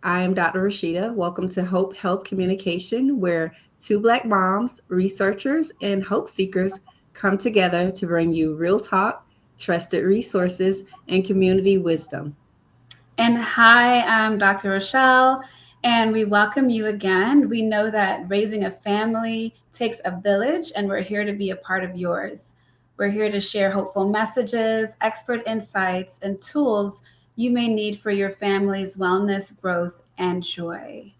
I am Dr. Rasheeta. Welcome to Hope Health Communication, where two Black moms, researchers, and hope seekers come together to bring you real talk, trusted resources, and community wisdom. And hi, I'm Dr. Rochelle, and we welcome you again. We know that raising a family takes a village, and we're here to be a part of yours. We're here to share hopeful messages, expert insights, and tools you may need for your family's wellness, growth, and joy.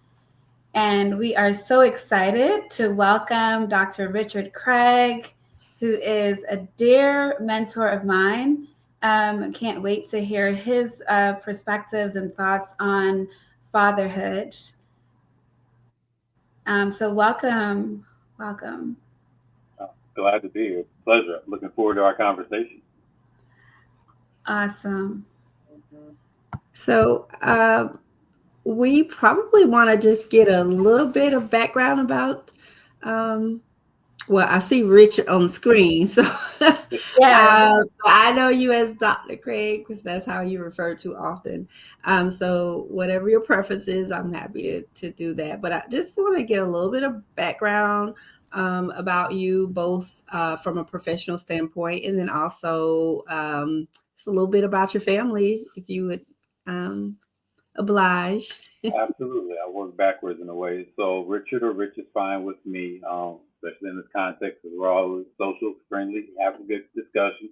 And we are so excited to welcome Dr. Richard Craig, who is a dear mentor of mine. Can't wait to hear his perspectives and thoughts on fatherhood. So welcome. Glad to be here. Pleasure. Looking forward to our conversation. Awesome. So, we probably want to just get a little bit of background about well, I see Richard on the screen, so Yeah. I know you as Dr. Craig because that's how you refer to often. So whatever your preference is, I'm happy to do that. But I just want to get a little bit of background about you, both from a professional standpoint, and then also just a little bit about your family, if you would oblige. Absolutely. I work backwards in a way. So Richard or Rich is fine with me, especially in this context because we're all social, friendly, have a good discussion.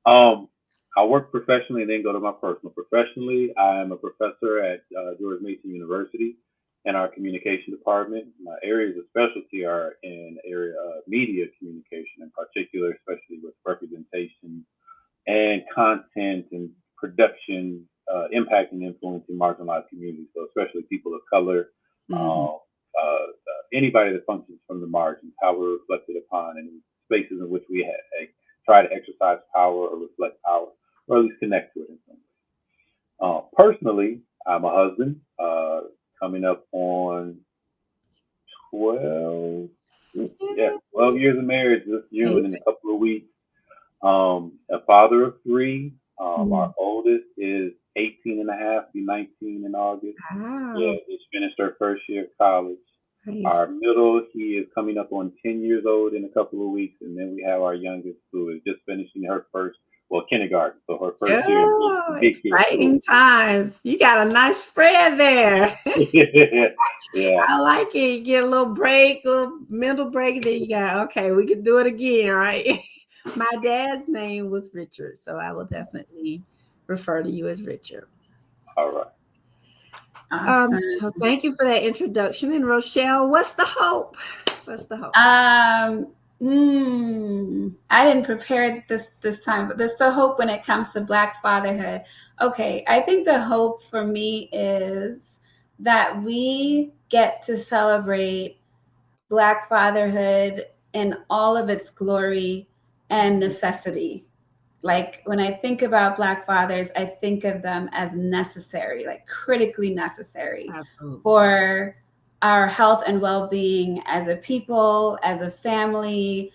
Um, I work professionally and then go to my personal. Professionally, I am a professor at George Mason University in our communication department. My areas of specialty are in area of media communication in particular, especially with representation and content and production impacting and influencing marginalized communities. So especially people of color, Mhm. anybody that functions from the margins, how we're reflected upon in spaces in which we try to exercise power or reflect power, or at least connect to it in some way. Personally, I'm a husband, coming up on 12, yeah, 12 years of marriage this June in a Amazing. couple of weeks. A father of three. Our Mhm. oldest is 18 and a half, be 19 in August. Yeah, Wow, just finished her first year of college. nice. Our middle, he is coming up on 10 years old in a couple of weeks. And then we have our youngest who is just finishing her first, well, kindergarten. So her first year in Oh, big kid school. exciting times. You got a nice spread there. Yeah, I like it. You get a little break, a little mental break, and then you got, okay, we can do it again, right? My dad's name was Richard, so I will definitely refer to you as Richard. all right. Awesome. So thank you for that introduction. And Rochelle, what's the hope? What's the hope? I didn't prepare this time, but there's the hope when it comes to Black fatherhood. Okay, I think the hope for me is that we get to celebrate Black fatherhood in all of its glory and necessity. Like when I think about Black fathers, I think of them as necessary, like critically necessary Absolutely. for our health and well being as a people, as a family.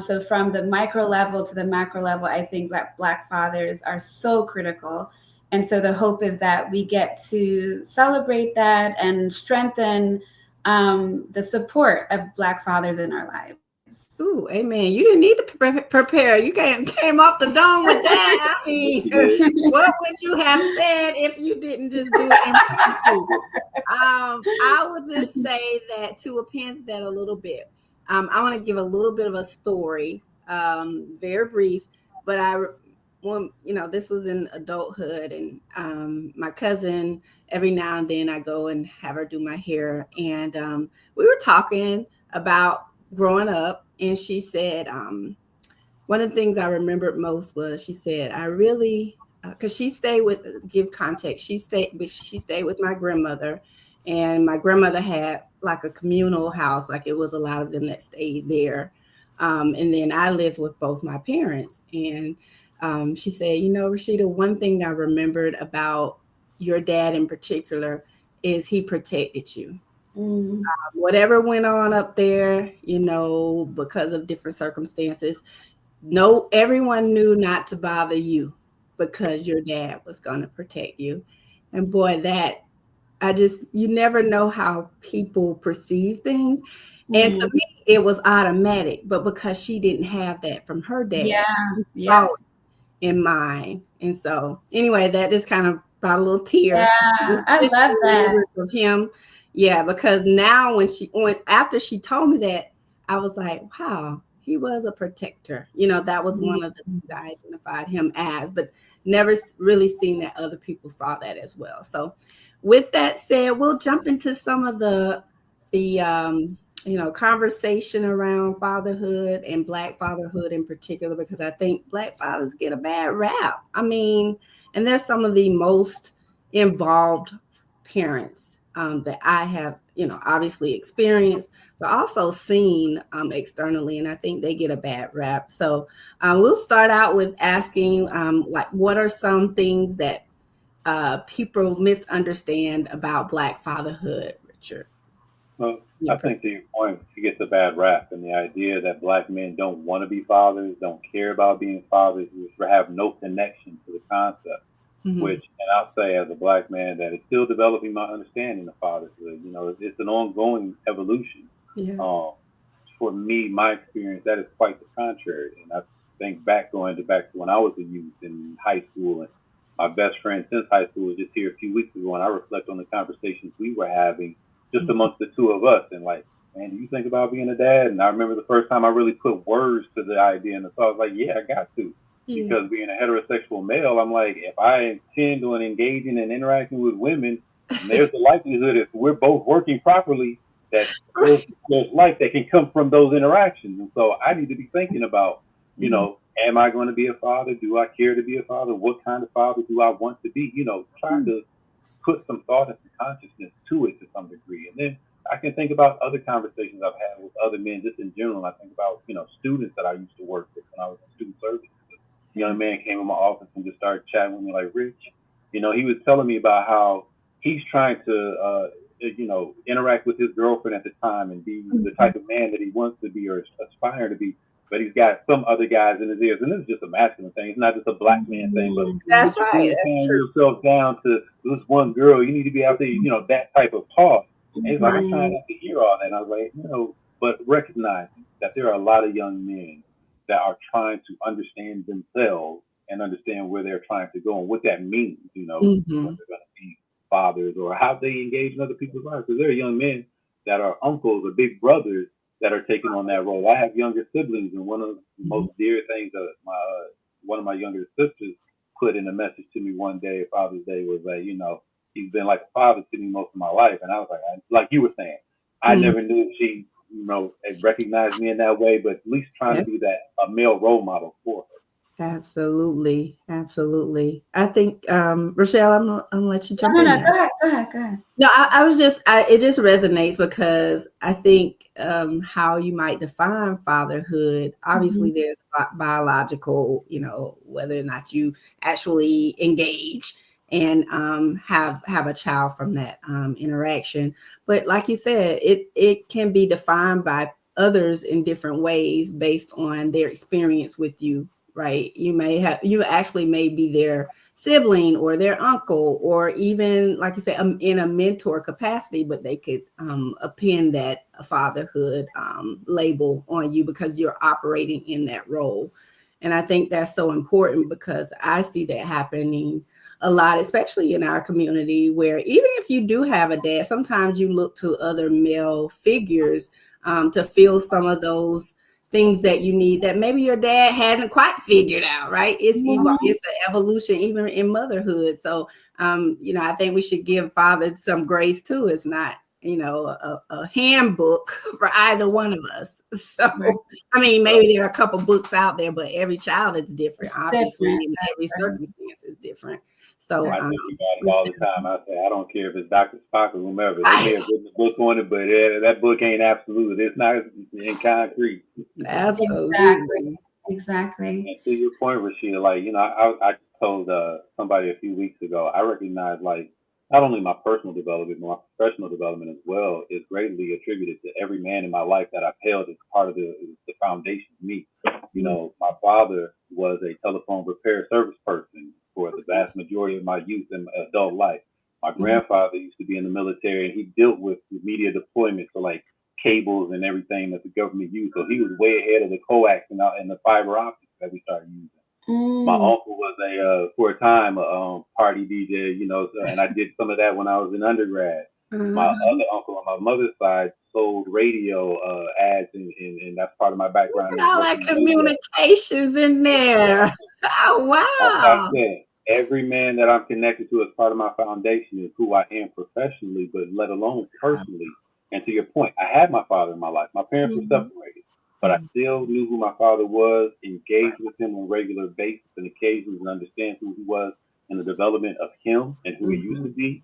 So, from the micro level to the macro level, I think that Black fathers are so critical. And so, the hope is that we get to celebrate that and strengthen the support of Black fathers in our lives. Ooh, amen. You didn't need to prepare. You came off the dome with that. I Yes, mean, you did. what would you have said if you didn't just do it impromptu? I would just say that to append that a little bit. I want to give a little bit of a story, very brief, but when this was in adulthood, and my cousin, every now and then I go and have her do my hair, and we were talking about growing up, and she said, one of the things I remembered most was she said, I really, because she stayed with, give context, she stayed with my grandmother, and my grandmother had like a communal house, like it was a lot of them that stayed there. And then I lived with both my parents. And she said, Rasheeta, one thing I remembered about your dad in particular is he protected you. Mm, Whatever went on up there, because of different circumstances, no, everyone knew not to bother you because your dad was going to protect you. And boy, that you never know how people perceive things. And to Mhm. me, it was automatic, but because she didn't have that from her dad, Yeah. she Yeah. saw it in mine. And so, anyway, that just kind of brought a little tear. Yeah. I Just love the that. remembrance of him. Yeah, because now when after she told me that, I was like, wow, he was a protector. That was Mhm. one of the things I identified him as, but never really seen that other people saw that as well. So, with that said, we'll jump into some of the conversation around fatherhood and Black fatherhood in particular, because I think Black fathers get a bad rap. I mean, and they're some of the most involved parents that I have, obviously experienced, but also seen externally. And I think they get a bad rap. So we'll start out with asking, like, what are some things that people misunderstand about Black fatherhood, Richard? Well, I Your think to your point, he gets a bad rap, and the idea that black men don't want to be fathers, don't care about being fathers, have no connection to the concept. perspective. Which, and I'll say as a black man that is still developing my understanding of fatherhood. It's an ongoing evolution. Yeah. Um, for me, my experience, that is quite the contrary. And I think back to when I was a youth in high school, and my best friend since high school was just here a few weeks ago, and I reflect on the conversations we were having just Mhm. amongst the two of us, and like, man, do you think about being a dad? And I remember the first time I really put words to the idea, and so I was like, yeah, I got to. Yeah. Because being a heterosexual male, I'm like, if I intend on engaging and interacting with women, there's a likelihood if we're both working properly that there's, Right. there's life that can come from those interactions. And so I need to be thinking about, Mhm. am I going to be a father? Do I care to be a father? What kind of father do I want to be? Trying Mhm. to put some thought and some consciousness to it to some degree. And then I can think about other conversations I've had with other men just in general. I think about, students that I used to work with when I was in student service. Yeah. Young man came in my office and just started chatting with me like, Rich, he was telling me about how he's trying to, interact with his girlfriend at the time and be the Mhm. type of man that he wants to be or aspire to be. But he's got some other guys in his ears. And this is just a masculine thing. It's not just a black man thing, but That's what you right. doing That's tying true. yourself down to this one girl? You need to be out there, that type of talk. And he's like, I'm trying Mhm. not to hear all that. And I was like, but recognizing that there are a lot of young men that are trying to understand themselves and understand where they're trying to go and what that means, when Mhm. they're going to be fathers or how they engage in other people's lives. Because there are young men that are uncles or big brothers that are taking on that role. I have younger siblings, and one of the Mhm. most dear things that one of my younger sisters put in a message to me one day, Father's Day, was that he's been like a father to me most of my life, and I was like you were saying, I Mhm. never knew she had recognized me in that way, but at least trying to Yeah. be that a male role model for her. Absolutely. Absolutely. I think, Rochelle, I'm gonna let you No, jump no, in no. there. Go ahead. Go ahead. Go ahead. No, it just resonates because I think how you might define fatherhood, Mhm. obviously there's biological, whether or not you actually engage and have a child from that interaction. But like you said, it can be defined by others in different ways based on their experience with you, right? You actually may be their sibling or their uncle, or even, like you said, in a mentor capacity, but they could append that fatherhood label on you because you're operating in that role. And I think that's so important because I see that happening a lot, especially in our community, where even if you do have a dad, sometimes you look to other male figures to fill some of those things that you need that maybe your dad hasn't quite figured out, right? Mhm. It's an evolution even in motherhood. So I think we should give fathers some grace too. It's not, a handbook for either one of us. So Right. I mean, maybe there are a couple books out there, but every child is different, It's obviously, different. and every That's right. circumstance is different. So I That's think about it all the time. I say I don't care if it's Dr. Spock or whomever. They may right. have written a book on it, but that book ain't absolute. It's not in concrete. exactly. Absolutely. Exactly. And to your point, Rasheeta, like, I told somebody a few weeks ago, I recognize, like, not only my personal development, but my professional development as well is greatly attributed to every man in my life that I've held as part of the foundation of me. Mm. My father was a telephone repair service person for the vast majority of my youth and adult life. My grandfather used to be in the military, and he dealt with the media deployment, so like cables and everything that the government used. So he was way ahead of the coax and the fiber optics that we started using. My Mm. uncle was for a time a party DJ, so, and I did some of that when I was in undergrad. My Mhm. other uncle on my mother's side sold radio ads, and that's part of my Look background at is all that working in radio. communications in there. Oh, That's what I wow. said. Every man that I'm connected to as part of my foundation is who I am professionally, but let alone personally. And to your point, I had my father in my life. My parents were Mhm. separated, but I still knew who my father was, engaged with him on a regular basis and occasions, and understand who he was in the development of him and who he used to Mhm. be.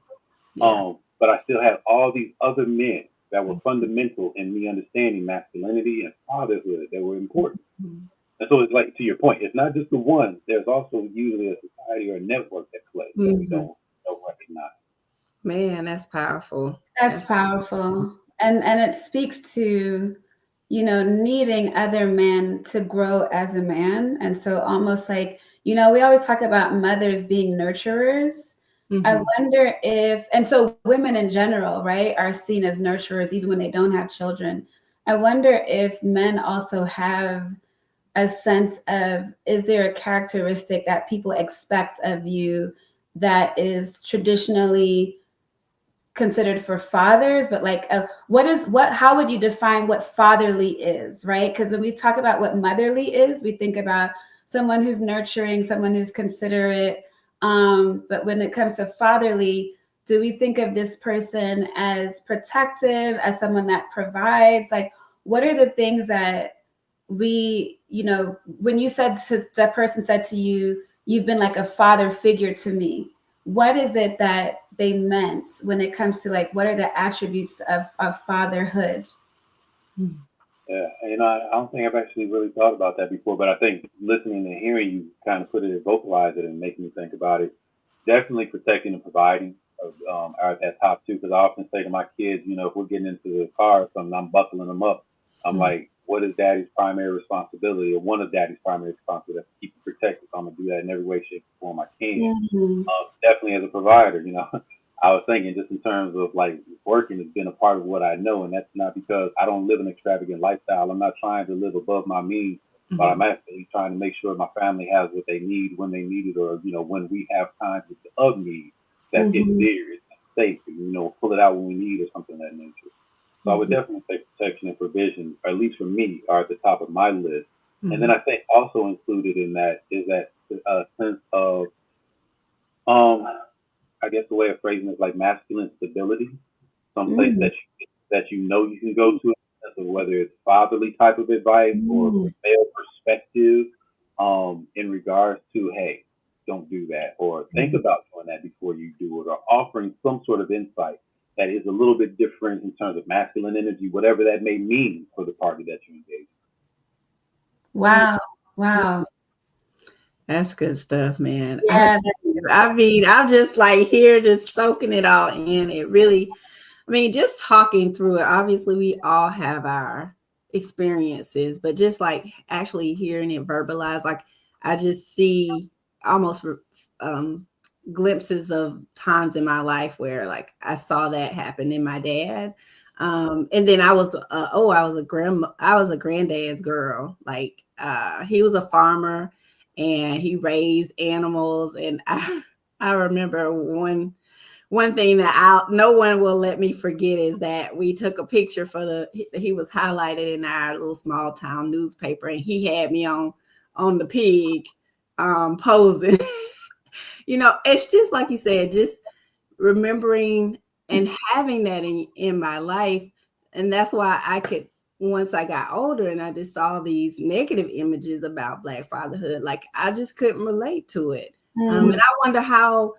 Yeah. But I still had all these other men that were fundamental in me understanding masculinity and fatherhood that were important. Mhm. And so it's like to your point, it's not just the one. There's also usually a society or a network at play that we Mhm. don't recognize. Man, that's powerful. That's That's powerful. And it speaks to, needing other men to grow as a man. And so almost like, we always talk about mothers being nurturers. I Mhm. wonder if, and so women in general, right, are seen as nurturers even when they don't have children. I wonder if men also have a sense of, is there a characteristic that people expect of you that is traditionally considered for fathers, but like how would you define what fatherly is, right? Because when we talk about what motherly is, we think about someone who's nurturing, someone who's considerate, but when it comes to fatherly, do we think of this person as protective, as someone that provides? Like, what are the things that when you said to that person said to you, you've been like a father figure to me, what is it that they meant when it comes to like what are the attributes of fatherhood? Mhm. Yeah, I don't think I've actually really thought about that before, but I think listening and hearing you kind of put it, vocalize it, and make me think about it. Definitely protecting and providing are at that top two. Because I often say to my kids, if we're getting into the car or something, I'm buckling them up. I'm like, what is daddy's primary responsibility, or one of daddy's primary responsibilities? To keep you protected. So I'm gonna do that in every way, shape, or form I can. Mhm. Definitely as a provider, I was thinking just in terms of like working has been a part of what I know, and that's not because I don't live an extravagant lifestyle. I'm not trying to live above my means, but I'm Mhm. actually trying to make sure my family has what they need when they need it, or when we have times of need, that it's Mhm. there, it's safe, pull it out when we need or something of that nature. So I would Mhm. definitely say protection and provision, at least for me, are at the top of my list. And then Mhm. I think also included in that is that sense of um, I guess the way of phrasing it is like masculine stability, someplace Mhm. that you can go to, whether it's fatherly type of advice or Mhm. male perspective, in regards to hey, don't do that, or think Mhm. about doing that before you do it, or offering some sort of insight that is a little bit different in terms of masculine energy, whatever that may mean for the party that you engage. Mhm. Wow. Wow. That's good stuff, man. Yeah, that's good I stuff. mean, I'm just like here, just soaking it all in. It really, I mean, just talking through it. Obviously, we all have our experiences, but just like actually hearing it verbalized, like I just see almost um, glimpses of times in my life where like I saw that happen in my dad. And then I was I was a granddad's girl. Like he was a farmer and he raised animals, and I remember one thing that no one will let me forget is that we took a picture for he was highlighted in our little small town newspaper, and he had me on the pig posing. It's just like you said, just remembering and having that in my life. And that's why I could, once I got older and I just saw these negative images about Black fatherhood, like I just couldn't relate to it. And Mm. I wonder how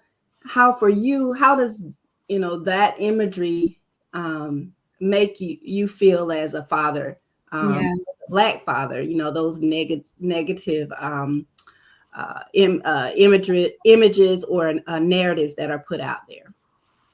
for you, how does that imagery make you feel as a father, Yeah. Black father, those negative images or narratives that are put out there.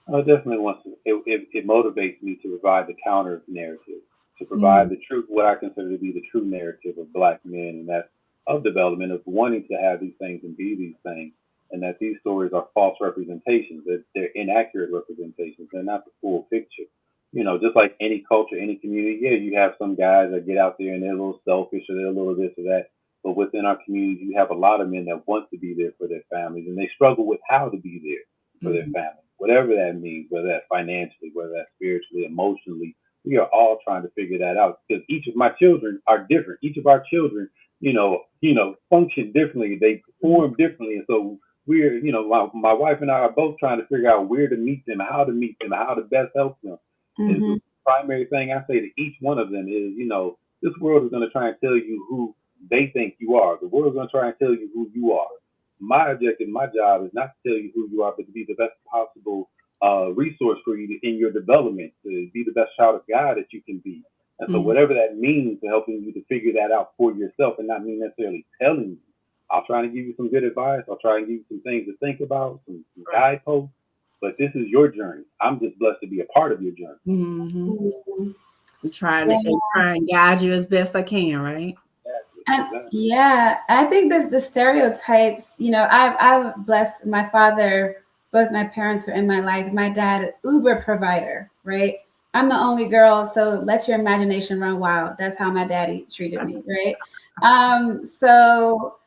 I definitely want to. It motivates me to provide the counter narrative, to Mm. provide the truth, what I consider to be the true narrative of Black men, and that's of development, of wanting to have these things and be these things. and that these stories are false representations, that they're inaccurate representations, they're not the full picture. Just like any culture, any community, yeah, you have some guys that get out there and they're a little selfish or they're a little this or that. But within our community, you have a lot of men that want to be there for their families, and they struggle with how to be there for their family, whatever that means, whether that's financially, whether that's spiritually, emotionally. We are all trying to figure that out because each of my children are different. Each of our children, function differently. They perform differently, and so my wife and I are both trying to figure out where to meet them, how to meet them, how to best help them. And Mm-hmm. the primary thing I say to each one of them is, this world is going to try and tell you who they think you are. The world is going to try and tell you who you are. My objective, my job is not to tell you who you are, but to be the best possible resource for you in your development, to be the best child of God that you can be. And so whatever that means to helping you to figure that out for yourself and not me necessarily telling you, I'll try to give you some good advice. I'll try and give you some things to think about, some guideposts. But this is your journey. I'm just blessed to be a part of your journey. Mm-hmm. Trying to guide you as best I can, right? Exactly. I think the stereotypes, I've blessed my father, both my parents are in my life. My dad, uber provider, right? I'm the only girl, so let your imagination run wild. That's how my daddy treated me, right? So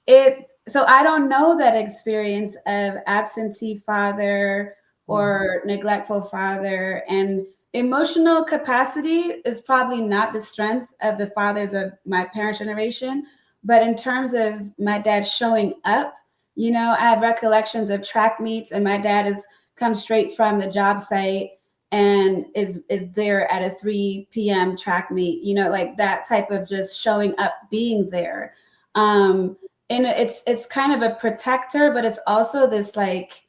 I don't know that experience of absentee father or neglectful father, and emotional capacity is probably not the strength of the fathers of my parents' generation, but in terms of my dad showing up, I have recollections of track meets, and my dad has come straight from the job site and is there at a 3 p.m. track meet, like that type of just showing up, being there. And it's kind of a protector, but it's also this, like,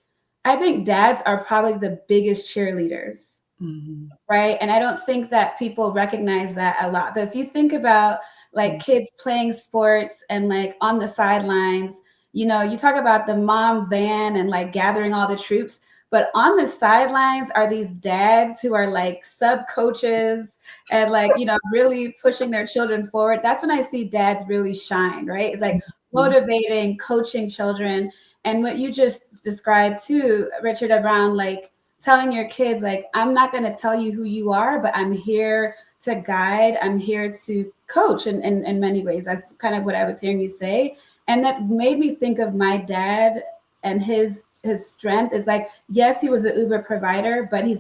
I think dads are probably the biggest cheerleaders. Mm-hmm. Right. And I don't think that people recognize that a lot. But if you think about like kids playing sports and like on the sidelines, you talk about the mom van and like gathering all the troops, but on the sidelines are these dads who are like sub coaches and like, really pushing their children forward. That's when I see dads really shine, right? It's like motivating, coaching children. And what you just described too, Richard, around like telling your kids, like, I'm not going to tell you who you are, but I'm here to guide. I'm here to coach in many ways. That's kind of what I was hearing you say. And that made me think of my dad and his strength is like, yes, he was an Uber provider, but he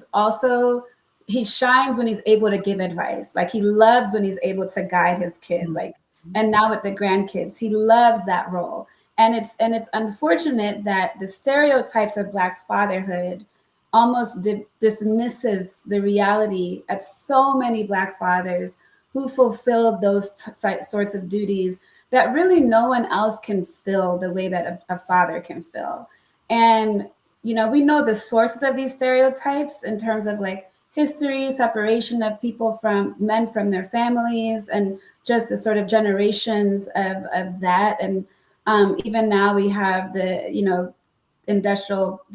shines when he's able to give advice. Like he loves when he's able to guide his kids. Like, and now with the grandkids, he loves that role. And it's unfortunate that the stereotypes of Black fatherhood almost dismisses the reality of so many Black fathers who fulfill those sorts of duties that really no one else can fill the way that a father can fill. And, we know the sources of these stereotypes in terms of like history, separation of people from men from their families, and just the sort of generations of that. And even now we have the,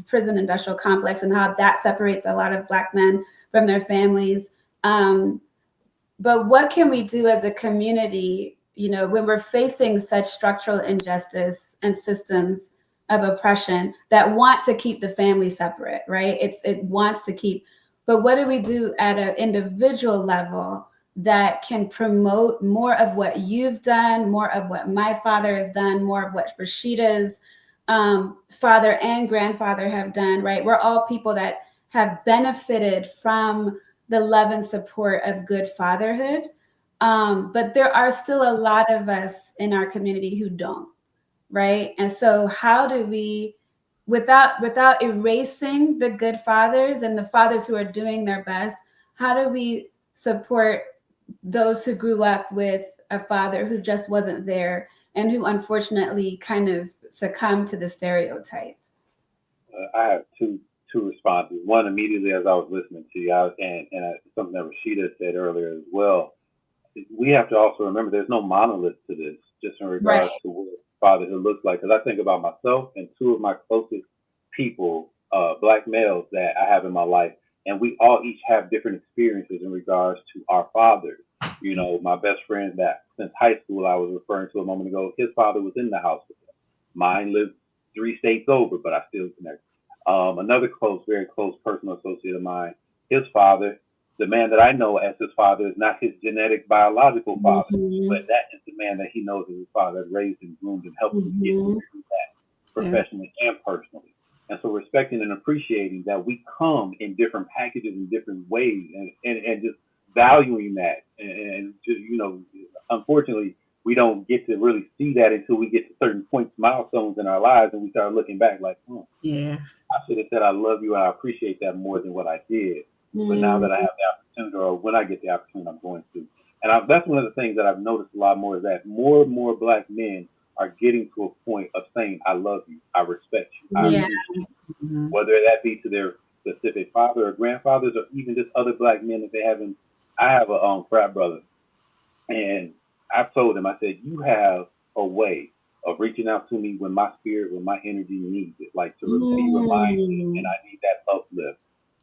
prison industrial complex and how that separates a lot of Black men from their families. But what can we do as a community, when we're facing such structural injustice and systems of oppression that want to keep the family separate, right? It wants to keep, but what do we do at an individual level that can promote more of what you've done, more of what my father has done, more of what Rasheeta's father and grandfather have done, right? We're all people that have benefited from the love and support of good fatherhood. But there are still a lot of us in our community who don't, right? And so how do we, without erasing the good fathers and the fathers who are doing their best, how do we support those who grew up with a father who just wasn't there and who unfortunately kind of succumbed to the stereotype? I have two responses. One, immediately as I was listening to you, something that Rasheeta said earlier as well. We have to also remember there's no monolith to this, just in regards to what fatherhood looks like. Because I think about myself and two of my closest people, Black males that I have in my life, and we all each have different experiences in regards to our fathers. My best friend that since high school I was referring to a moment ago, his father was in the house with him. Mine lived 3 states over, but I still connect. Another close, very close personal associate of mine, his father, the man that I know as his father is not his genetic biological father, but Mhm. that is the man that he knows as his father, raised and groomed and helped him get Mhm. through that Yeah. professionally and personally. And so respecting and appreciating that we come in different packages in different ways and just valuing that and just, unfortunately we don't get to really see that until we get to certain points, milestones in our lives, and we start looking back like, Yeah. I should have said I love you and I appreciate that more than what I did. But now Mm. that I have the opportunity, or when I get the opportunity, I'm going to. And that's one of the things that I've noticed a lot more is that more and more black men are getting to a point of saying, I love you, I respect you, I Yeah. appreciate you, Mhm. whether that be to their specific father or grandfathers or even just other black men that they haven't. I have a frat brother, and I've told him, I said, you have a way of reaching out to me when my spirit, when my energy needs it, like be reminded, and Mm. I need that uplift.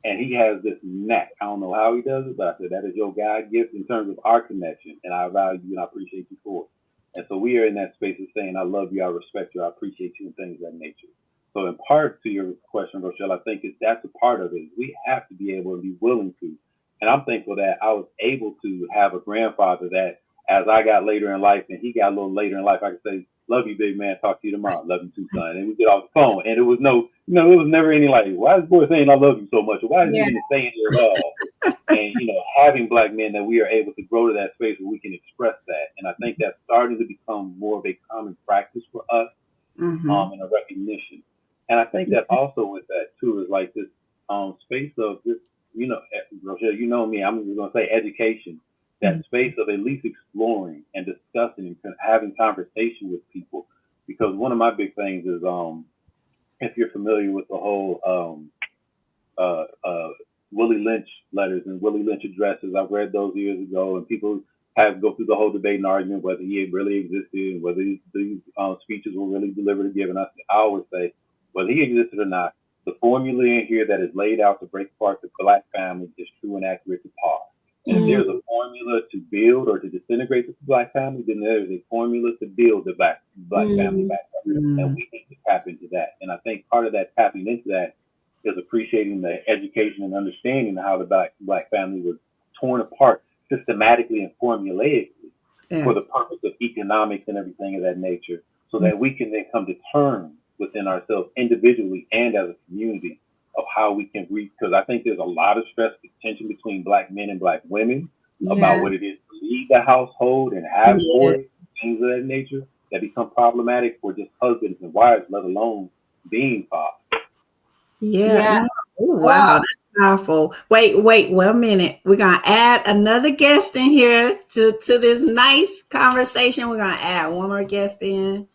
And he has this knack. I don't know how he does it, but I said, that is your God gift in terms of our connection, and I value you and I appreciate you for it. And so we are in that space of saying, I love you, I respect you, I appreciate you, and things of that nature. So, in part to your question, Rochelle, I think that's a part of it. We have to be able to be willing to. And I'm thankful that I was able to have a grandfather that, as I got later in life and he got a little later in life, I could say, love you, big man. Talk to you tomorrow. Love you too, son. And we get off the phone. And it was it was never any like, why is this boy saying I love you so much? Or why is he Yeah. even saying it at all? And, having black men that we are able to grow to that space where we can express that. And I think that's starting to become more of a common practice for us, Mhm. and a recognition. And I think that also with that too is like this space of this, Rochelle, you know me, I'm just gonna say education. That Mhm. space of at least exploring and discussing and having conversation with people. Because one of my big things is if you're familiar with the whole Willie Lynch letters and Willie Lynch addresses. I've read those years ago, and people have go through the whole debate and argument whether he really existed and whether these speeches were really delivered or given. I always say, whether he existed or not, the formula in here that is laid out to break apart the black family is true and accurate to par. And if Mhm. there's a formula to build or to disintegrate the black family, then there is a formula to build the black family Mhm. back up. And Mhm. we need to tap into that. And I think part of that tapping into that is appreciating the education and understanding of how the black family was torn apart systematically and formulaically Yeah. for the purpose of economics and everything of that nature, so that we can then come to terms within ourselves individually and as a community of how we can reach. Because I think there's a lot of stress and tension between black men and black women about Yeah. what it is to lead the household and have Yeah. boys, things of that nature that become problematic for just husbands and wives, let alone being fathers. Yeah. Yeah. No. Oh, wow. Well, That's powerful. Wait 1 minute. We're gonna add another guest in here to this nice conversation. We're gonna add one more guest in.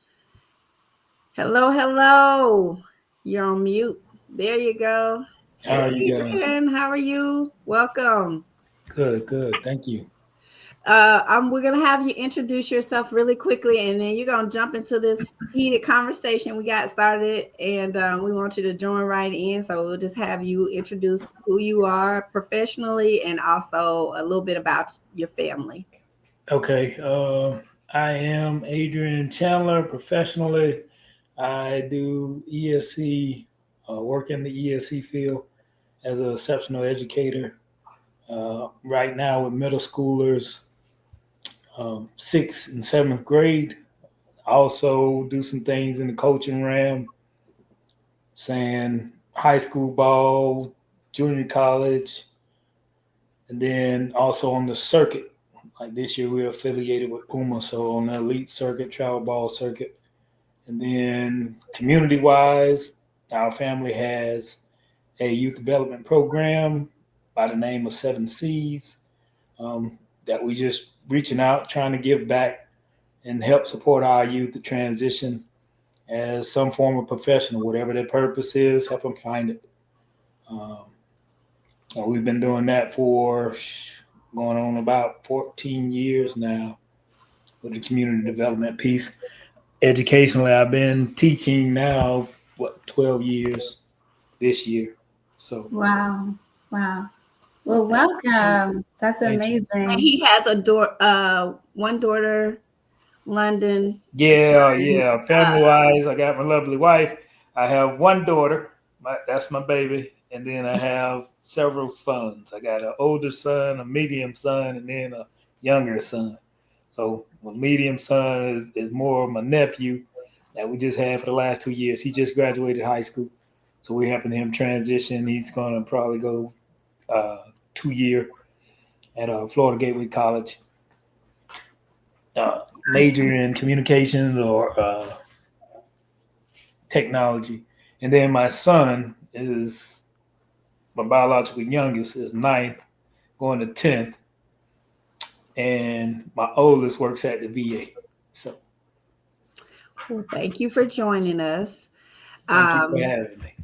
Hello, hello. You're on mute. There you go. How Hey, are you guys? Adrian, how are you? Welcome. Good, good. Thank you. We're gonna have you introduce yourself really quickly, and then you're gonna jump into this heated conversation we got started, and we want you to join right in. So we'll just have you introduce who you are professionally, and also a little bit about your family. Okay. I am Adrian Chandler. Professionally, I do ESC, work in the ESC field as an exceptional educator. Right now with middle schoolers, 6th and 7th grade. I also do some things in the coaching realm, saying high school ball, junior college, and then also on the circuit. Like this year, we're affiliated with Puma, so on the elite circuit, travel ball circuit. And then community wise, our family has a youth development program by the name of Seven Seas, that we just reaching out, trying to give back and help support our youth to transition as some form of professional, whatever their purpose is, help them find it. Um, we've been doing that for going on about 14 years now with the community development piece. Educationally, I've been teaching now, 12 years this year. So wow. Wow. Well, Okay. And welcome. That's thank you. amazing. he has one daughter, London, Yeah, and yeah. Family wise, I got my lovely wife. I have one daughter. That's my baby. And then I have several sons. I got an older son, a medium son, and then a younger son. So my medium son is more of my nephew that we just had for the last 2 years. He just graduated high school. So we're helping him transition. He's going to probably go 2 year at Florida Gateway College, major in communications or technology. And then my son is my biological youngest is ninth, going to 10th, and my oldest works at the VA. So Well, thank you for joining us. thank you for Um, having me.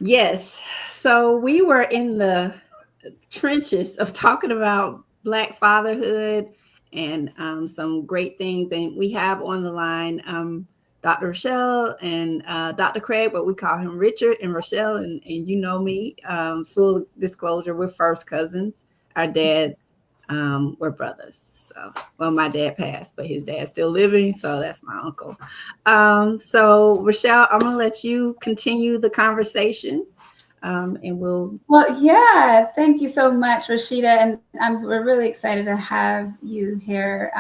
yes. So we were in the trenches of talking about Black fatherhood and some great things. And we have on the line Dr. Rochelle and Dr. Craig, but we call him Richard and Rochelle. And you know me, full disclosure, we're first cousins. Our dads were brothers. So, well, my dad passed, but his dad's still living. So that's my uncle. So, Rochelle, I'm going to let you continue the conversation. And we'll. Well, yeah, thank you so much, Rasheeta, and we're really excited to have you here,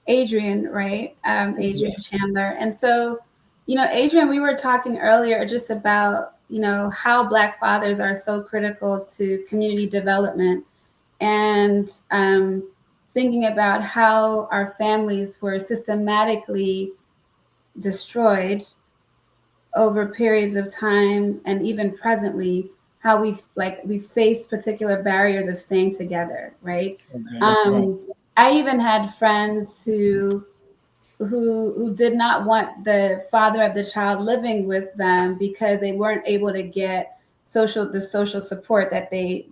Adrian, right? Adrian Yes. Chandler, and so, Adrian, we were talking earlier just about how Black fathers are so critical to community development, and thinking about how our families were systematically destroyed over periods of time, and even presently, how we face particular barriers of staying together, right? Okay. Right. um I even had friends who did not want the father of the child living with them because they weren't able to get the social support that they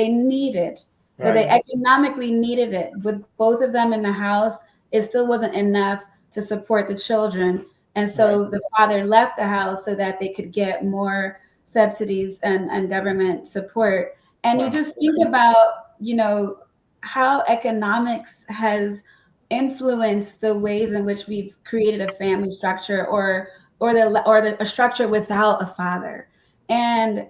needed. So they Right. economically needed it. With both of them in the house, it still wasn't enough to support the children. And Right. so the father left the house so that they could get more subsidies and government support. And you Wow. just think Okay. about, how economics has influence the ways in which we've created a family structure, or a structure without a father. And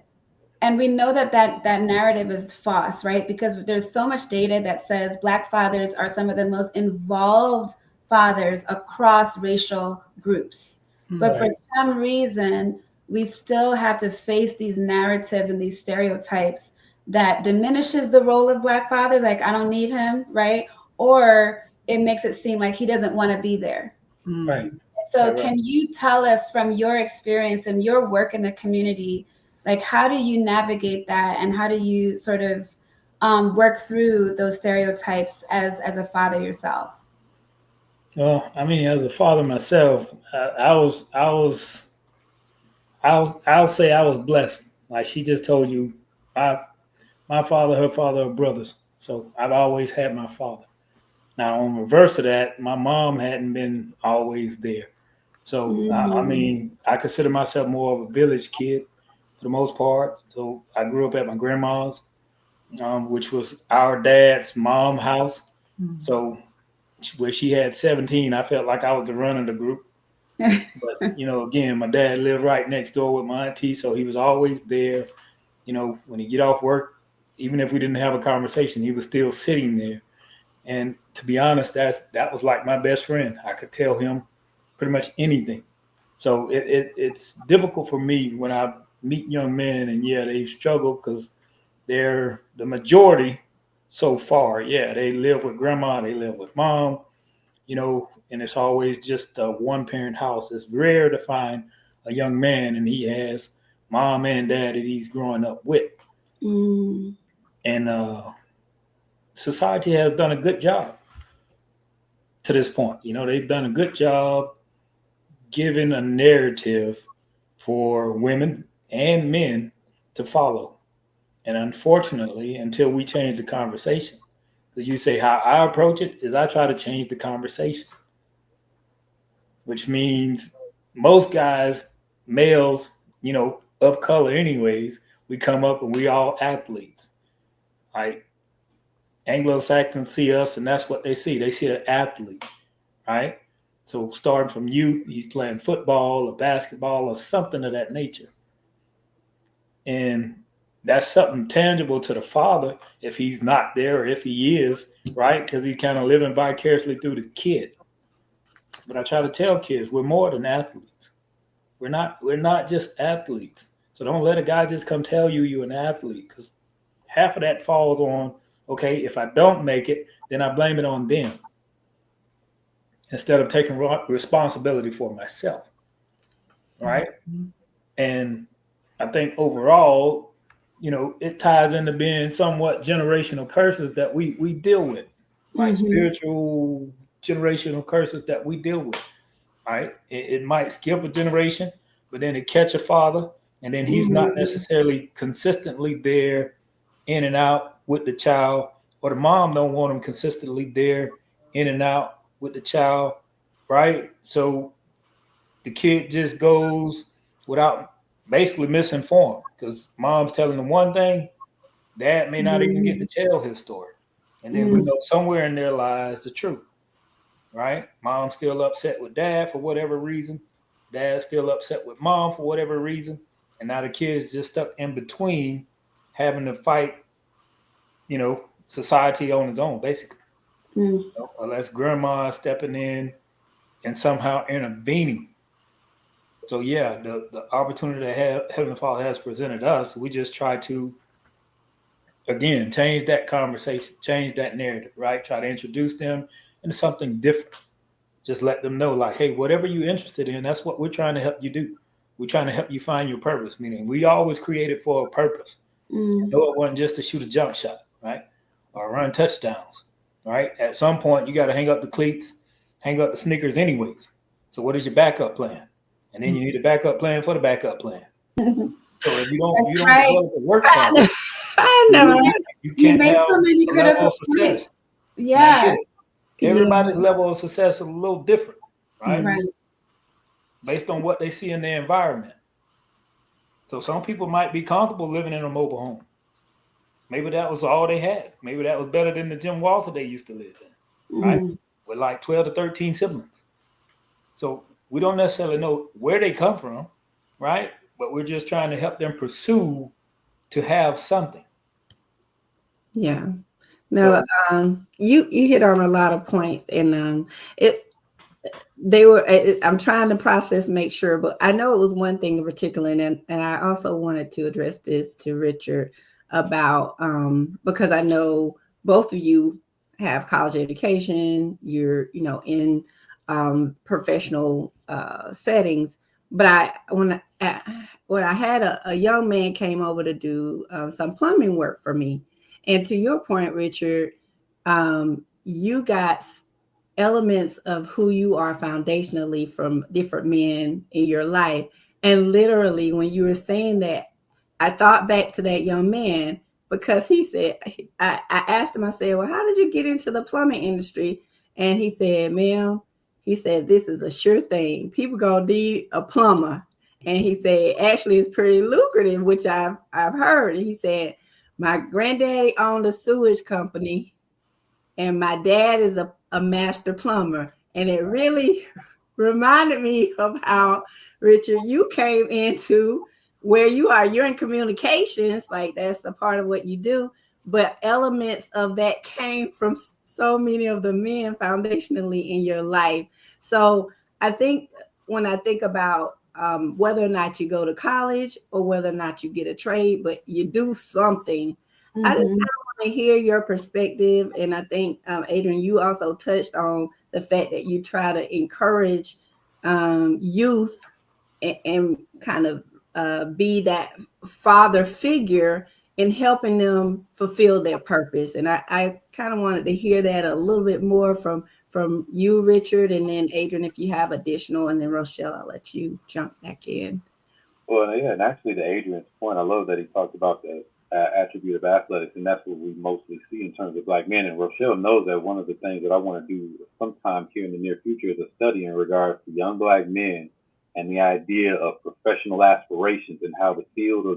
and we know that narrative is false, right? Because there's so much data that says Black fathers are some of the most involved fathers across racial groups. But for Right. some reason, we still have to face these narratives and these stereotypes that diminishes the role of Black fathers, like I don't need him, right? Or it makes it seem like he doesn't want to be there. Right. Mhm. So Right. Right. can you tell us from your experience and your work in the community, like how do you navigate that, and how do you sort of work through those stereotypes as a father yourself? Well, I mean, as a father myself, I'll say I was blessed. Like she just told you, my my father, her father are brothers. So I've always had my father. Now, on reverse of that, my mom hadn't been always there. So I Mm, mean, I consider myself more of a village kid for the most part. So I grew up at my grandma's, which was our dad's mom house. Mhm. So where she had 17, I felt like I was the run of the group. But again, my dad lived right next door with my auntie, so he was always there. When he get off work, even if we didn't have a conversation, he was still sitting there. And to be honest, that was like my best friend. I could tell him pretty much anything. So it's difficult for me when I meet young men, and yeah, they struggle because they're the majority so far. Yeah, they live with grandma, they live with mom, and it's always just a one parent house. It's rare to find a young man and he has mom and dad that he's growing up with. mm, And society has done a good job to this point. They've done a good job giving a narrative for women and men to follow. And unfortunately, until we change the conversation, because you say how I approach it is I try to change the conversation, which means most guys, males, of color, anyways, we come up and we all athletes. Like Anglo Saxons see us, and that's what they see. They see an athlete, right? So starting from youth, he's playing football or basketball or something of that nature. And that's something tangible to the father if he's not there or if he is, right? Because he's kind of living vicariously through the kid. But I try to tell kids we're more than athletes. We're not just athletes. So don't let a guy just come tell you you're an athlete, because half of that falls on, okay, if I don't make it, then I blame it on them instead of taking responsibility for myself, right? And I think overall, it ties into being somewhat generational curses that we deal with, right? Spiritual generational curses that we deal with, right? It might skip a generation, but then it catch a father, and then he's not necessarily consistently there in and out with the child, or the mom don't want him consistently there in and out with the child, right? So the kid just goes without, basically misinformed, because mom's telling him one thing, dad may not even get to tell his story. And then we know somewhere in there lies the truth, right? Mom's still upset with dad for whatever reason. Dad's still upset with mom for whatever reason. And now the kid's just stuck in between, having to fight, society on his own, basically. Unless grandma is stepping in and somehow intervening. So yeah, the opportunity that Heavenly Father has presented us, we just try to, again, change that conversation, change that narrative, right? Try to introduce them into something different. Just let them know, like, hey, whatever you're interested in, that's what we're trying to help you do. We're trying to help you find your purpose, meaning we always created for a purpose. No, it wasn't just to shoot a jump shot, right? Or run touchdowns, right? At some point, you got to hang up the cleats, hang up the sneakers anyways. So what is your backup plan? And then you need a backup plan for the backup plan. So if you don't Right. develop a work product, I know. you can't made have so many a level critical of success. points. Yeah. Everybody's level of success is a little different, right? Right. Based on what they see in their environment. So some people might be comfortable living in a mobile home. Maybe that was all they had. Maybe that was better than the Jim Walter they used to live in, right? With like 12 to 13 siblings. So we don't necessarily know where they come from, right? But we're just trying to help them pursue to have something. Yeah. No, you hit on a lot of points, and I'm trying to process, make sure, but I know it was one thing in particular, and I also wanted to address this to Richard about, because I know both of you have college education, you're, in professional settings, but when I had a young man came over to do some plumbing work for me, and to your point, Richard, you got elements of who you are foundationally from different men in your life. And literally, when you were saying that, I thought back to that young man, because he said, I asked him, I said, well, how did you get into the plumbing industry? And he said, ma'am, he said, this is a sure thing. People gonna need a plumber. And he said, actually, it's pretty lucrative, which I've heard. And he said, my granddaddy owned a sewage company, and my dad is a master plumber. And it really reminded me of how, Richard, you came into where you are. You're in communications, like that's a part of what you do, but elements of that came from so many of the men foundationally in your life. So I think when I think about whether or not you go to college or whether or not you get a trade, but you do something, I just to hear your perspective. And I think, Adrian, you also touched on the fact that you try to encourage youth and kind of be that father figure in helping them fulfill their purpose. And I kind of wanted to hear that a little bit more from you, Richard, and then Adrian, if you have additional, and then Rochelle, I'll let you jump back in. Well, yeah, and actually, to Adrian's point, I love that he talked about the attribute of athletics, and that's what we mostly see in terms of black men. And Rochelle knows that one of the things that I want to do sometime here in the near future is a study in regards to young black men and the idea of professional aspirations and how the field or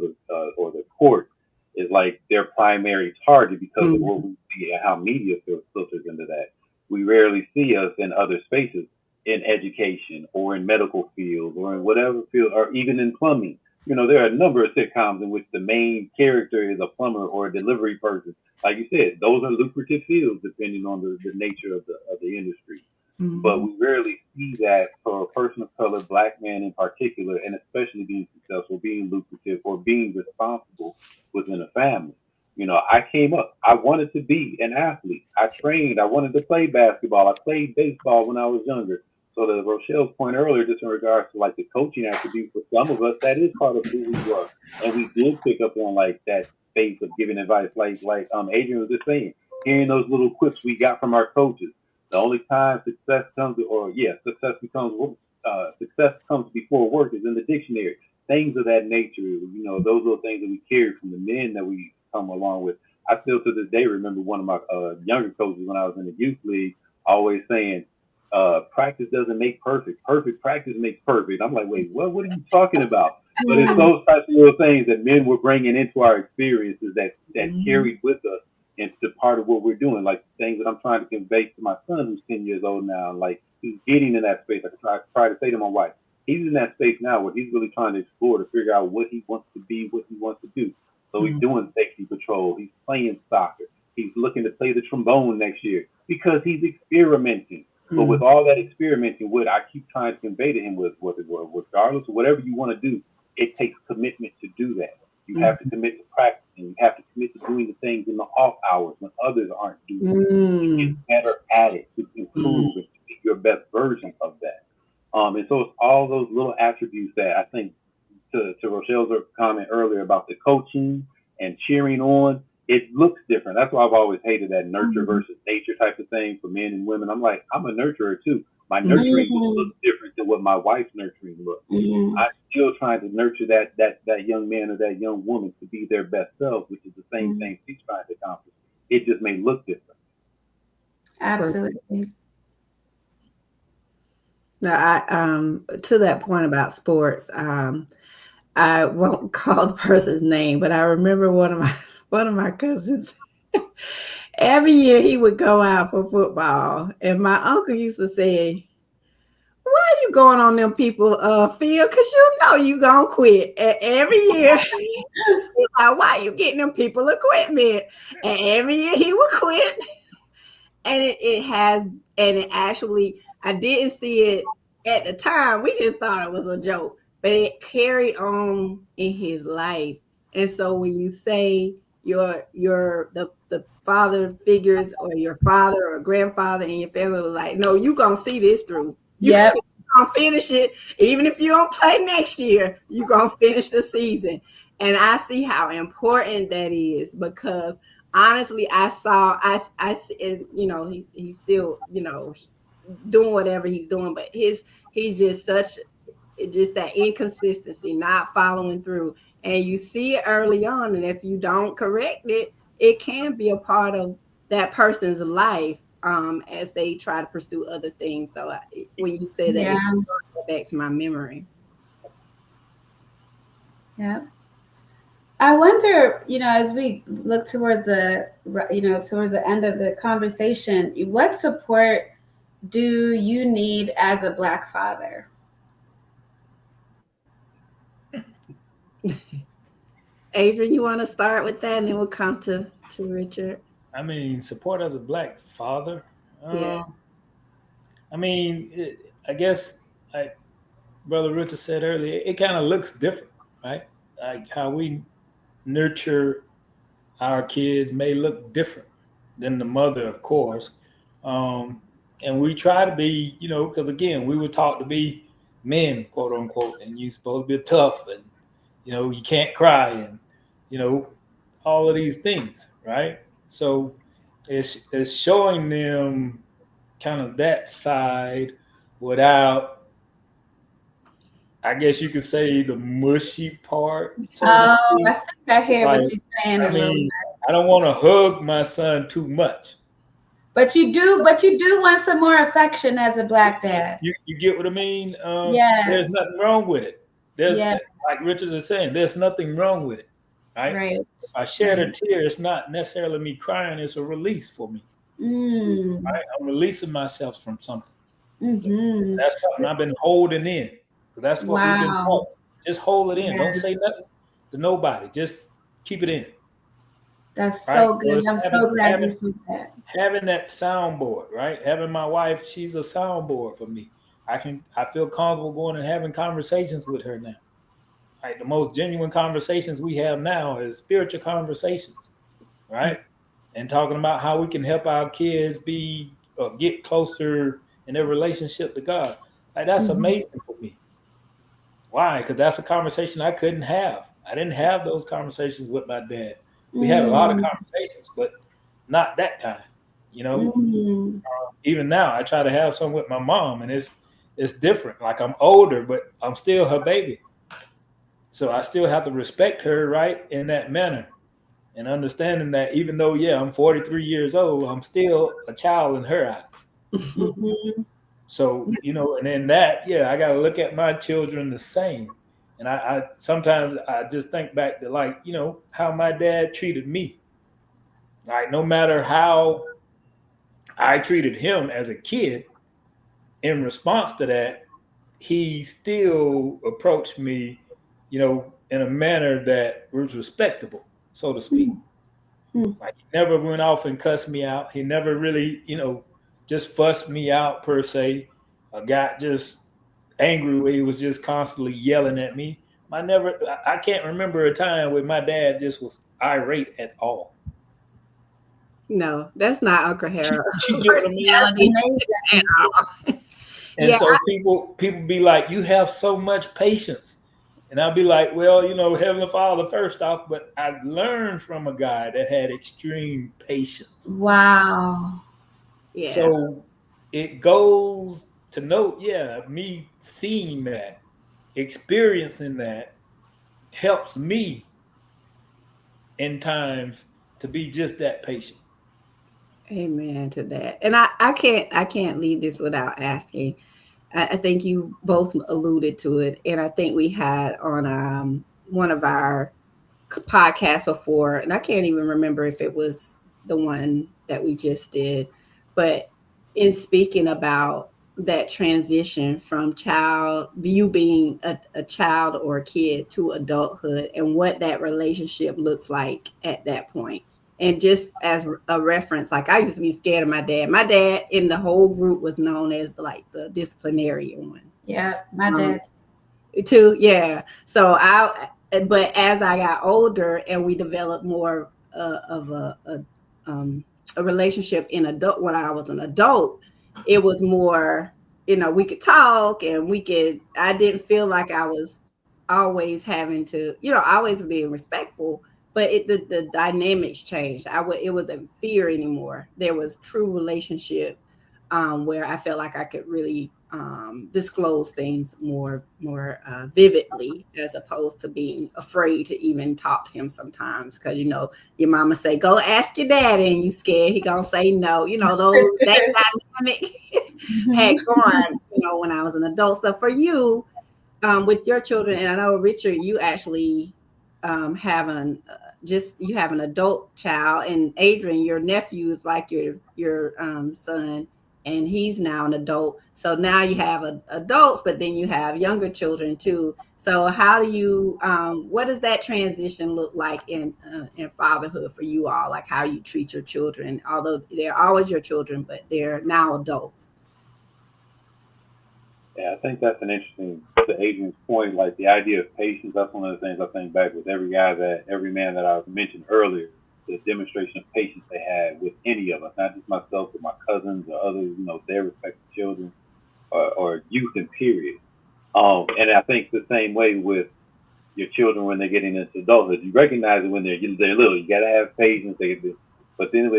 the court is like their primary target because of what we see and how media filters into that. We rarely see us in other spaces. in education or in medical field or in whatever field or even in plumbing. There are a number of sitcoms in which the main character is a plumber or a delivery person. Like you said, those are lucrative fields depending on the nature of the industry. But Mhm. we rarely see that for a person of color, black man in particular, and especially being successful, being lucrative, or being responsible within a family. I came up, I wanted to be an athlete. I trained, I wanted to play basketball. I played baseball when I was younger. So to Rochelle's point earlier, just in regards to like the coaching attribute for some of us, that is part of who we were. And we did pick up on like that space of giving advice, like Adrian was just saying, hearing those little quips we got from our coaches. The only time success comes before work is in the dictionary. Things of that nature, those little things that we carry from the men that we come along with. I still to this day remember one of my younger coaches when I was in the youth league always saying, practice doesn't make perfect. Perfect practice makes perfect. I'm like, wait, what? What are you talking about? But it's those types of little things that men were bringing into our experiences that Mhm. carried with us into part of what we're doing, like things that I'm trying to convey to my son who's 10 years old now. Like he's getting in that space. I try to say to my wife, he's in that space now where he's really trying to explore to figure out what he wants to be, what he wants to do. So he's Mhm. doing safety patrol. He's playing soccer. He's looking to play the trombone next year because he's experimenting. But with Mhm. all that experimenting, what I keep trying to convey to him was, regardless of whatever you want to do, it takes commitment to do that. You have to Mhm. commit to practicing. You have to commit to doing the things in the off hours when others aren't doing it. To get Mhm. better at it, to Mhm. improve, and to be your best version of that. And so it's all those little attributes that I think to Rochelle's comment earlier about the coaching and cheering on, it looks different. That's why I've always hated that nurture Mhm. versus nature type of thing for men and women. I'm like, I'm a nurturer too. My nurturing will look Mhm. different than what my wife's nurturing looks. Mhm. I'm still trying to nurture that young man or that young woman to be their best self, which is the same Mhm. thing she's trying to accomplish. It just may look different. So Absolutely. now, to that point about sports, I won't call the person's name, but I remember one of my cousins. Every year he would go out for football, and my uncle used to say, "Why are you going on them people field? Cause you know you gonna quit." And every year he's like, "Why you getting them people equipment?" And every year he would quit, and it has, and it actually, I didn't see it at the time. We just thought it was a joke, but it carried on in his life. And so when you say the father figures or your father or grandfather in your family was like, no, you gonna see this through. You Yep. gonna finish it, even if you don't play next year. You gonna finish the season, and I see how important that is because honestly, I saw, he's still, doing whatever he's doing, but he's just that inconsistency, not following through. And you see it early on. And if you don't correct it, it can be a part of that person's life as they try to pursue other things. So when you say that, Yeah. it brought back to my memory. Yep. I wonder, as we look towards towards the end of the conversation, what support do you need as a Black father? Adrian, you want to start with that, and then we'll come to Richard. I mean, support as a black father. Yeah. I mean, I guess like Brother Richard said earlier, it kind of looks different, right? Like how we nurture our kids may look different than the mother, of course. Um, and we try to be, because again, we were taught to be men, quote unquote, and you're supposed to be tough and, you can't cry and, you know, all of these things, right? So it's showing them kind of that side without, I guess you could say, the mushy part, so to Oh, I speak. think I hear Like, what you're saying I a little mean, bit. I don't want to hug my son too much. But you do want some more affection as a Black dad. You get what I mean? There's Yes. nothing wrong with it. There's Yeah. like Richard is saying, there's nothing wrong with it, right? Right. If I shed a Right. tear, it's not necessarily me crying; it's a release for me. Mm. Right? I'm releasing myself from something. Mm-hmm. That's something I've been holding in. So that's what we've been Wow. taught. Just hold it in. Yeah, Don't say nothing to nobody. Just keep it in. that's Right? so So good. it's I'm having so glad you having said that. having that soundboard, right? Having my wife, she's a soundboard for me. I feel comfortable going and having conversations with her now. Right? The most genuine conversations we have now is spiritual conversations, right? And talking about how we can help our kids be get closer in their relationship to God. Like that's Mm-hmm. amazing for me. Why? Because that's a conversation I couldn't have. I didn't have those conversations with my dad. We had a lot of Mm-hmm. conversations, but not that kind. You know, Mm-hmm. even now I try to have some with my mom, and it's different. Like I'm older, but I'm still her baby, so I still have to respect her, right, in that manner, and understanding that even though yeah I'm 43 years old, I'm still a child in her eyes. Mm-hmm. So and then that yeah I got to look at my children the same. And I sometimes I just think back to like how my dad treated me. Like no matter how I treated him as a kid, in response to that, he still approached me, in a manner that was respectable, so to speak. Mm-hmm. Like he never went off and cussed me out. He never really, just fussed me out per se. I got just angry where he was just constantly yelling at me. I can't remember a time where my dad just was irate at all. No, that's not Uncle Harold You get what I mean? That's personality at amazing. all. And Yeah, so people be like, "You have so much patience," and I'll be like, "Well, Heavenly Father first off, but I learned from a guy that had extreme patience." Wow. yeah. So it goes to note, yeah, me seeing that, experiencing that helps me in times to be just that patient. Amen to that. And I can't leave this without asking. I think you both alluded to it, and I think we had on one of our podcasts before, and I can't even remember if it was the one that we just did, but in speaking about that transition from child, you being a child or a kid to adulthood, and what that relationship looks like at that point. And just as a reference, like I used to be scared of my dad. My dad in the whole group was known as like the disciplinarian one. Yeah, my Um, dad. too, yeah. So but as I got older and we developed more of a relationship in adult, when I was an adult, it was more, we could talk and I didn't feel like I was always having to, always being respectful, but the dynamics changed. It wasn't fear anymore. There was true relationship, where I felt like I could really disclose things more vividly, as opposed to being afraid to even talk to him sometimes, because your mama say go ask your daddy and you scared he gonna say no. That dynamic had Mhm. gone. When I was an adult. So for you, with your children, and I know Richard, you actually have you have an adult child, and Adrian, your nephew, is like your son, and he's now an adult. So now you have adults, but then you have younger children too. So how do you what does that transition look like in fatherhood for you all? Like how you treat your children, although they're always your children, but they're now adults. Yeah, I think that's an interesting, to Adrian's point, like the idea of patience. That's one of the things I think back with every man that I mentioned earlier, the demonstration of patience they had with any of us, not just myself, but my cousins or others, their respective children or youth in period. And I think the same way with your children when they're getting into adulthood. You recognize it when they're little. You got to have patience. But then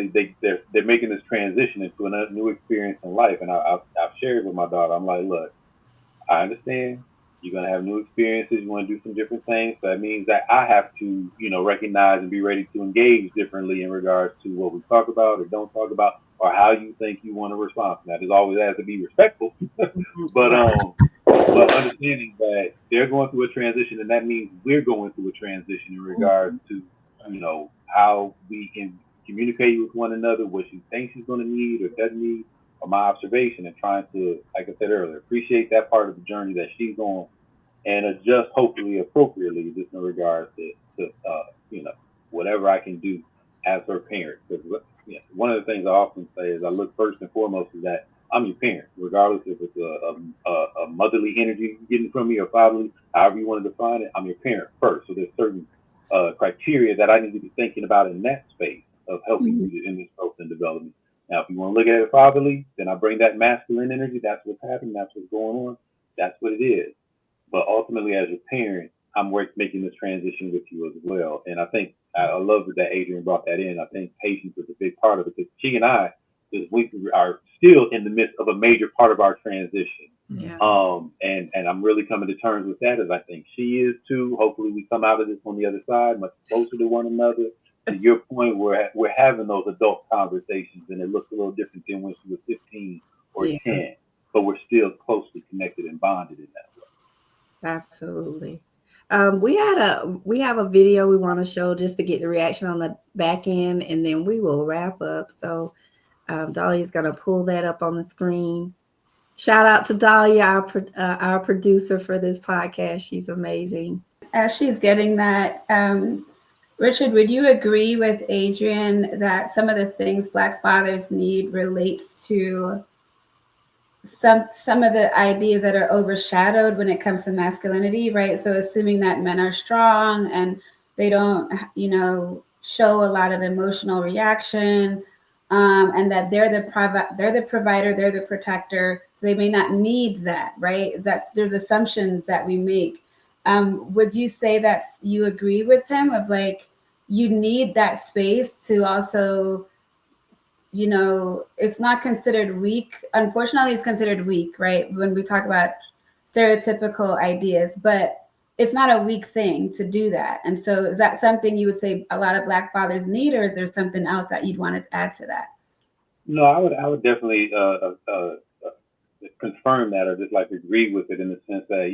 they're making this transition into a new experience in life. And I've shared with my daughter. I'm like, look, I understand you're gonna have new experiences. You want to do some different things. So that means that I have to, recognize and be ready to engage differently in regards to what we talk about or don't talk about, or how you think you want to respond. Now, there's always has to be respectful, but Right. understanding that they're going through a transition, and that means we're going through a transition in regards to, how we can communicate with one another, what she thinks she's going to need or doesn't need, or my observation, and trying to, like I said earlier, appreciate that part of the journey that she's on and adjust hopefully appropriately just in regards to you know, whatever I can do as her parent. Because one of the things I often say is I look first and foremost is that I'm your parent, regardless if it's a motherly energy you're getting from me or fatherly, however you want to define it. I'm your parent first. So there's certain criteria that I need to be thinking about in that space of helping Mhm. you in this growth and development. Now, if you want to look at it fatherly, then I bring that masculine energy. That's what's happening. That's what's going on. That's what it is. But ultimately, as a parent, I'm making this transition with you as well. And I think I love that Adrian brought that in. I think patience is a big part of it because she and I, we are still in the midst of a major part of our transition. Yeah. And I'm really coming to terms with that as I think she is too. Hopefully, we come out of this on the other side much closer to one another. To your point, we're having those adult conversations, and it looks a little different than when she was 15 or Yeah. 10, but we're still closely connected and bonded in that. Absolutely. We have a video we want to show just to get the reaction on the back end, and then we will wrap up. So Dahlia is going to pull that up on the screen. Shout out to Dahlia, our producer for this podcast. She's amazing. As she's getting that, Richard, would you agree with Adrian that some of the things Black fathers need relates to some of the ideas that are overshadowed when it comes to masculinity, right? So assuming that men are strong and they don't, show a lot of emotional reaction, and that they're the provider, they're the protector, so they may not need that, right? There's assumptions that we make. Would you say that you agree with him of like you need that space to also, it's not considered weak. Unfortunately, it's considered weak, right? When we talk about stereotypical ideas, but it's not a weak thing to do that. And so is that something you would say a lot of Black fathers need, or is there something else that you'd want to add to that? No, I would definitely confirm that or just like agree with it in the sense that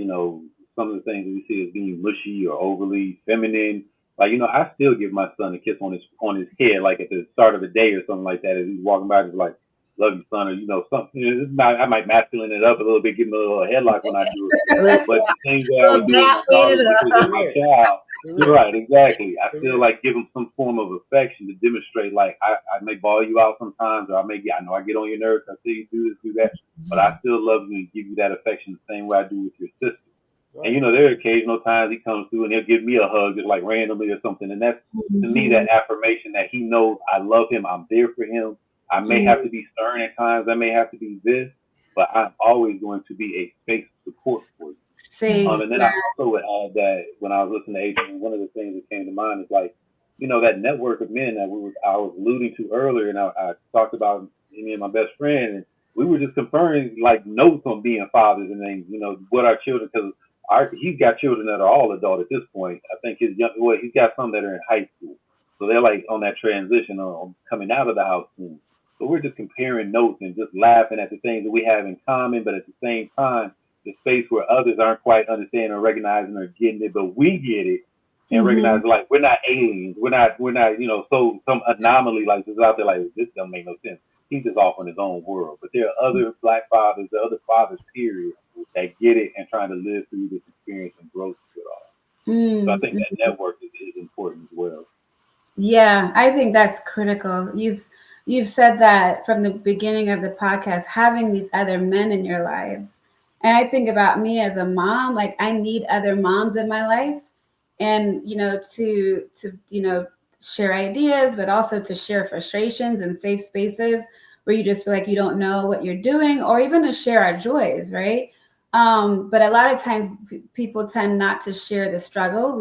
some of the things we see as being mushy or overly feminine. Like I still give my son a kiss on his head, like at the start of the day or something like that, as he's walking by, just like love you, son, or something. It's not, I might masculine it up a little bit, give him a little headlock when I do it. But the thing that I would do with my daughter because of my child. You're right, exactly. I feel like give them some form of affection to demonstrate, like I may ball you out sometimes, or I know I get on your nerves. I see you do this, do that, but I still love you and give you that affection the same way I do with your sister. And there are occasional times he comes through and he'll give me a hug just like randomly or something, and that's to me that affirmation that he knows I love him, I'm there for him. I may have to be stern at times, I may have to be this, but I'm always going to be a space of support for you. And then I also would add that when I was listening to Adrian, one of the things that came to mind is like, that network of men that I was alluding to earlier, and I talked about me and my best friend, and we were just conferring like notes on being fathers and things, what our children, because he's got children that are all adult at this point. I think he's got some that are in high school, so they're like on that transition on coming out of the house soon. So we're just comparing notes and just laughing at the things that we have in common, but at the same time the space where others aren't quite understanding or recognizing or getting it, but we get it and recognize like we're not aliens. We're not, so some anomaly like this out there, like this don't make no sense. He's just off in his own world. But there are other Black fathers, there are other fathers, period, that get it and trying to live through this experience and grow through it all. So I think that network is important as well. Yeah, I think that's critical. You've said that from the beginning of the podcast, having these other men in your lives. And I think about me as a mom, like I need other moms in my life, and to share ideas, but also to share frustrations and safe spaces where you just feel like you don't know what you're doing, or even to share our joys, right? But a lot of times people tend not to share the struggle.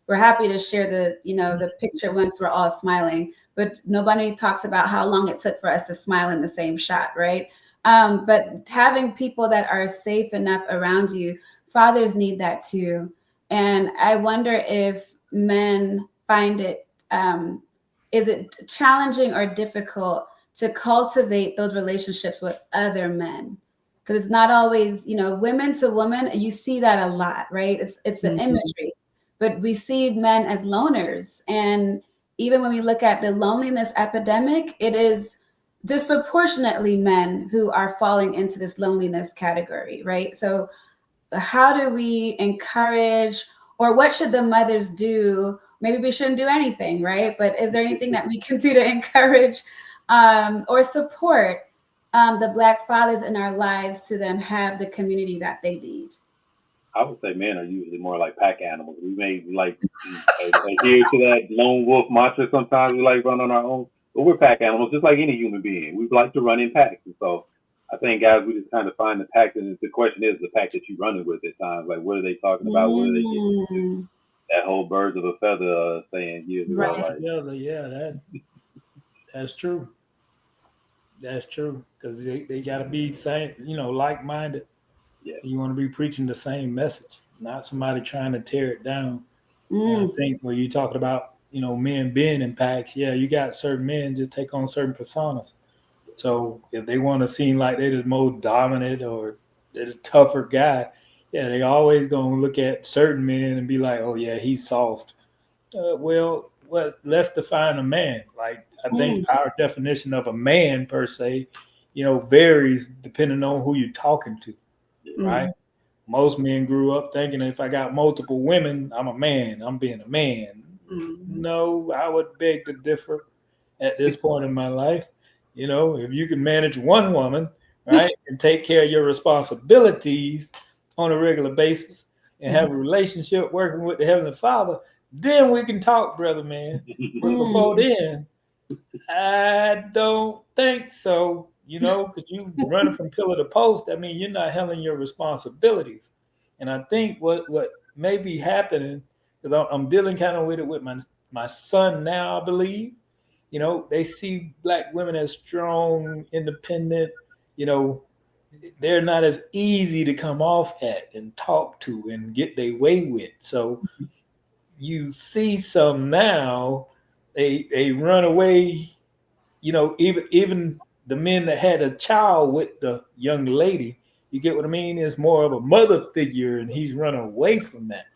We're happy to share the picture once we're all smiling, but nobody talks about how long it took for us to smile in the same shot, right? But having people that are safe enough around you, fathers need that too. And I wonder if men find it, is it challenging or difficult to cultivate those relationships with other men? Because it's not always, women to women, you see that a lot, right? It's the imagery, but we see men as loners. And even when we look at the loneliness epidemic, it is disproportionately men who are falling into this loneliness category, right? So how do we encourage, or what should the mothers do? Maybe we shouldn't do anything, right? But is there anything that we can do to encourage or support the Black fathers in our lives to then have the community that they need? I would say men are usually more like pack animals. We may like adhere to that lone wolf mantra. Sometimes we like run on our own, but we're pack animals, just like any human being. We like to run in packs, and so I think, guys, we just kind of find the pack. And the question is the pack that you're running with at times. Like, what are they talking about? What are they getting into? Mm, That whole birds of a feather saying years ago. right. Like, Yeah, that's true. That's true. Because they got to be same, like minded. yeah, You want to be preaching the same message, not somebody trying to tear it down. And I Mm, think when you talking about, men being in packs, yeah, you got certain men just take on certain personas. So if they want to seem like they're the most dominant or they're the tougher guy, yeah, they always gonna look at certain men and be like, oh yeah, he's soft. Well, let's define a man. Like I think mm, our definition of a man per se, varies depending on who you're talking to, yeah. right? Mhm. Most men grew up thinking if I got multiple women, I'm a man. I'm being a man. Mhm. No, I would beg to differ at this point in my life. If you can manage one woman, right, and take care of your responsibilities on a regular basis and have a relationship working with the Heavenly Father, then we can talk, brother man. But before mm, then, I don't think so. Because you running from pillar to post, I mean, you're not handling your responsibilities. And I think what may be happening, because I'm dealing kind of with it with my son now, I believe. They see Black women as strong, independent. You know, they're not as easy to come off at and talk to and get their way with. So you see some now, they run away. Even the men that had a child with the young lady, you get what I mean, is more of a mother figure, and he's running away from that,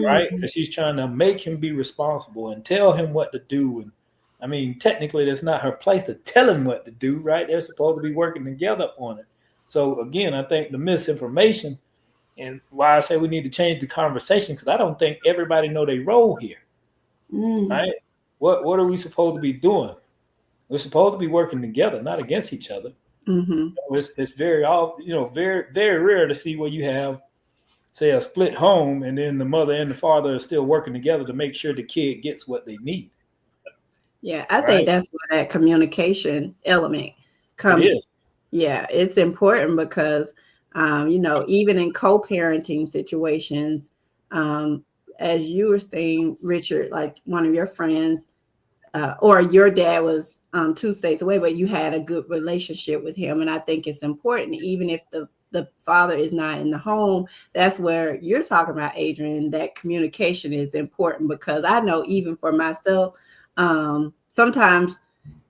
right? mm, Because she's trying to make him be responsible and tell him what to do. And I mean, technically, that's not her place to tell him what to do, right? They're supposed to be working together on it. So again, I think the misinformation and why I say we need to change the conversation, because I don't think everybody know their role here, mm, right? What are we supposed to be doing? We're supposed to be working together, not against each other. Mhm. It's very all very very rare to see where you have, say, a split home and then the mother and the father are still working together to make sure the kid gets what they need. Yeah, I think Right? that's where that communication element It comes. is. Yeah, it's important because, even in co-parenting situations, um, as you were saying, Richard, like one of your friends or your dad was 2 states away, but you had a good relationship with him. And I think it's important, even if the father is not in the home, that's where you're talking about, Adrian, that communication is important because I know even for myself, sometimes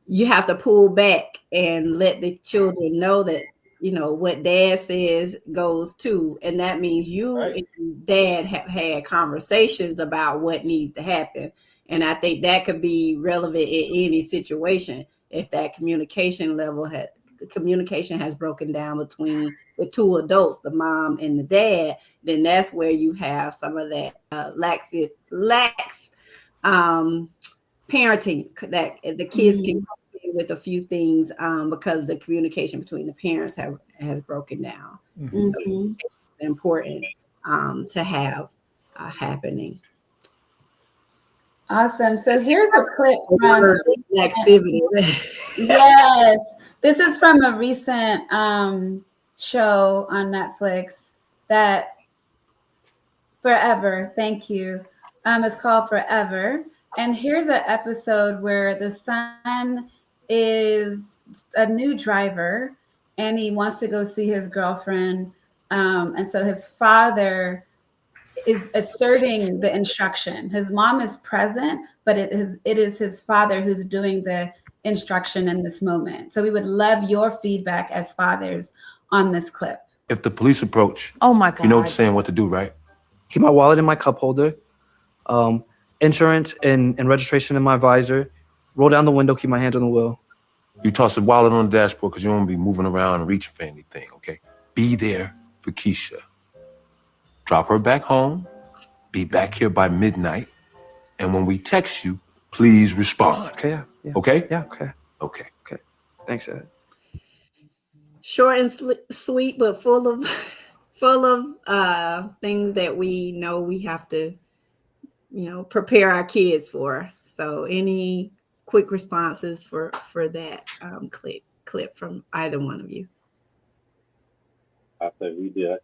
you have to pull back and let the children know that what dad says goes too, and that means you Right? and dad have had conversations about what needs to happen. And I think that could be relevant in any situation if that communication has broken down between the two adults, the mom and the dad. Then that's where you have some of that lax um parenting, that the kids can mm, come in with a few things because the communication between the parents has broken down. And Mm-hmm. so mhm. it's important to have happening. Awesome. So here's a clip from Word a recent, laxivity. yes, this is from a recent show on Netflix that Forever, thank you. It's called Forever. And here's an episode where the son is a new driver and he wants to go see his girlfriend. And so his father is asserting the instruction. His mom is present, but it is his father who's doing the instruction in this moment. So we would love your feedback as fathers on this clip. If the police approach, Oh my God. you know what you're saying, what to do, right? Keep my wallet in my cup holder, insurance and registration in my visor, roll down the window, keep my hands on the wheel. You toss the wallet on the dashboard because you don't want to be moving around and reaching for anything, okay? Be there for Keisha. Drop her back home. Be back here by midnight. And when we text you, please respond. Okay, yeah. Okay? Yeah, okay. Okay. Okay. Thanks, Ed. Short and sweet, but full of things that we know we have to, prepare our kids for. So any quick responses for that clip from either one of you? I say we did.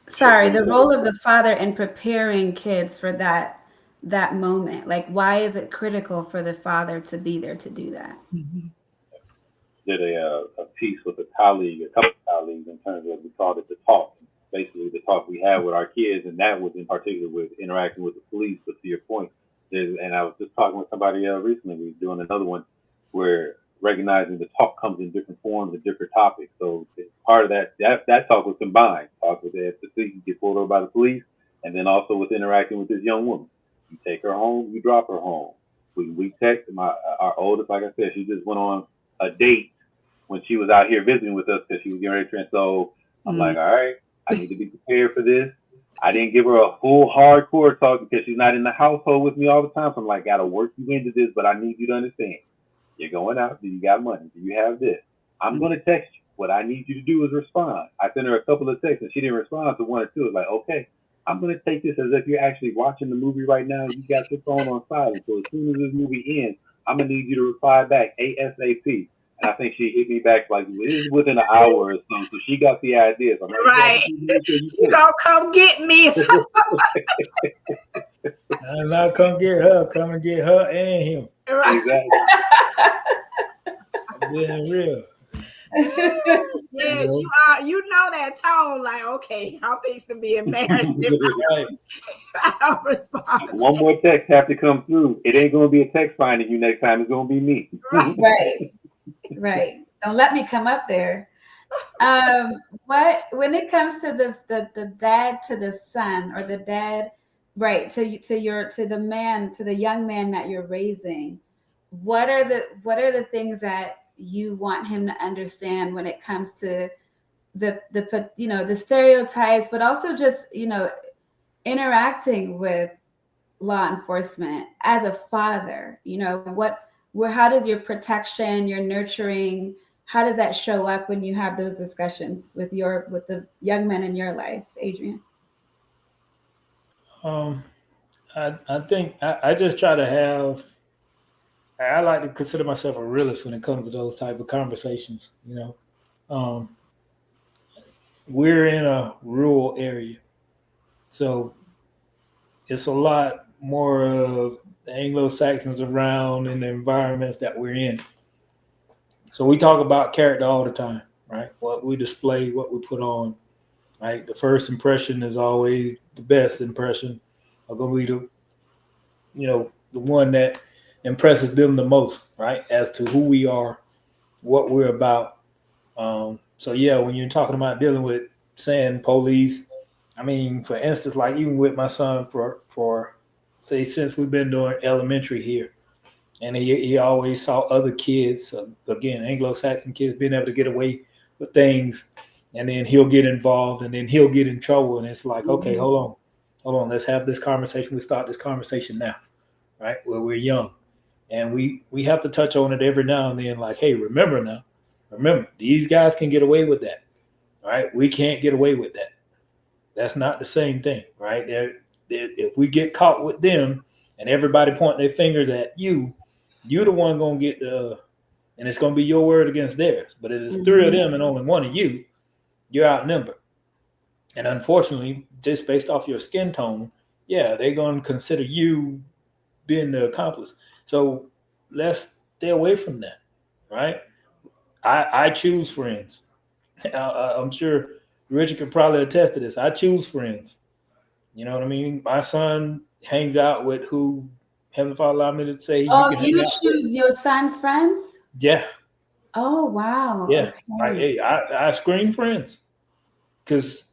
Sorry, the role of the father in preparing kids for that moment. Like, why is it critical for the father to be there to do that? Mm-hmm. Did a piece with a colleague, a couple of colleagues, in terms of, we called it the talk. Basically, the talk we had with our kids, and that was in particular with interacting with the police. But to your point, and I was just talking with somebody recently. We were doing another one where recognizing the talk comes in different forms and different topics. So part of that talk was combined. Talk with the police, get pulled over by the police, and then also with interacting with this young woman. You take her home, you drop her home. We text our oldest, like I said, she just went on a date when she was out here visiting with us because she was getting ready to transfer. So I'm like, all right, I need to be prepared for this. I didn't give her a full hardcore talk because she's not in the household with me all the time. So I'm like, gotta work you into this, but I need you to understand. You're going out. Do you got money? Do you have this? I'm going to text you. What I need you to do is respond. I sent her a couple of texts and she didn't respond to one or two. It's like, okay, I'm going to take this as if you're actually watching the movie right now and you got your phone on silent. So as soon as this movie ends, I'm going to need you to reply back ASAP. And I think she hit me back like it is within an hour or so. So she got the idea. So I'm like, Right. You don't come get me. And not come get her, come and get her and him. Right. Exactly. I'm being real. Yes, you are. You know that tone, like, okay, I'm fixing to be embarrassed if I don't respond. One more text have to come through. It ain't gonna be a text finding you next time. It's gonna be me. Right. Don't let me come up there. When it comes to the dad to the son, or the dad, right, to the young man that you're raising, what are the things that you want him to understand when it comes to the stereotypes, but also just interacting with law enforcement as a father? How does your protection, your nurturing, how does that show up when you have those discussions with the young men in your life, Adrian? I think I just try to have. I like to consider myself a realist when it comes to those type of conversations. We're in a rural area, so it's a lot more of the Anglo-Saxons around in the environments that we're in. So we talk about character all the time, right? What we display, what we put on, right? The first impression is always the best impression, or going to be the one that impresses them the most, right? As to who we are, what we're about. So yeah, when you're talking about dealing with saying police, I mean, for instance, like even with my son for say, since we've been doing elementary here, and he always saw other kids, again, Anglo-Saxon kids being able to get away with things, and then he'll get involved and then he'll get in trouble. And it's like, okay, hold on, let's have this conversation. We start this conversation now, right? Where we're young. And we have to touch on it every now and then, like, hey, remember, these guys can get away with that, right? We can't get away with that. That's not the same thing, right? If we get caught with them and everybody pointing their fingers at you, you're the one going to get and it's going to be your word against theirs. But if it's three of them and only one of you, you're outnumbered. And unfortunately, just based off your skin tone, yeah, they're going to consider you being the accomplice. So let's stay away from that, right? I choose friends. I'm sure Richard could probably attest to this. I choose friends. You know what I mean? My son hangs out with who Heavenly Father allowed me to say. You choose your son's friends? Yeah. Oh, wow. Yeah. Okay. Like, hey, I screen friends. Because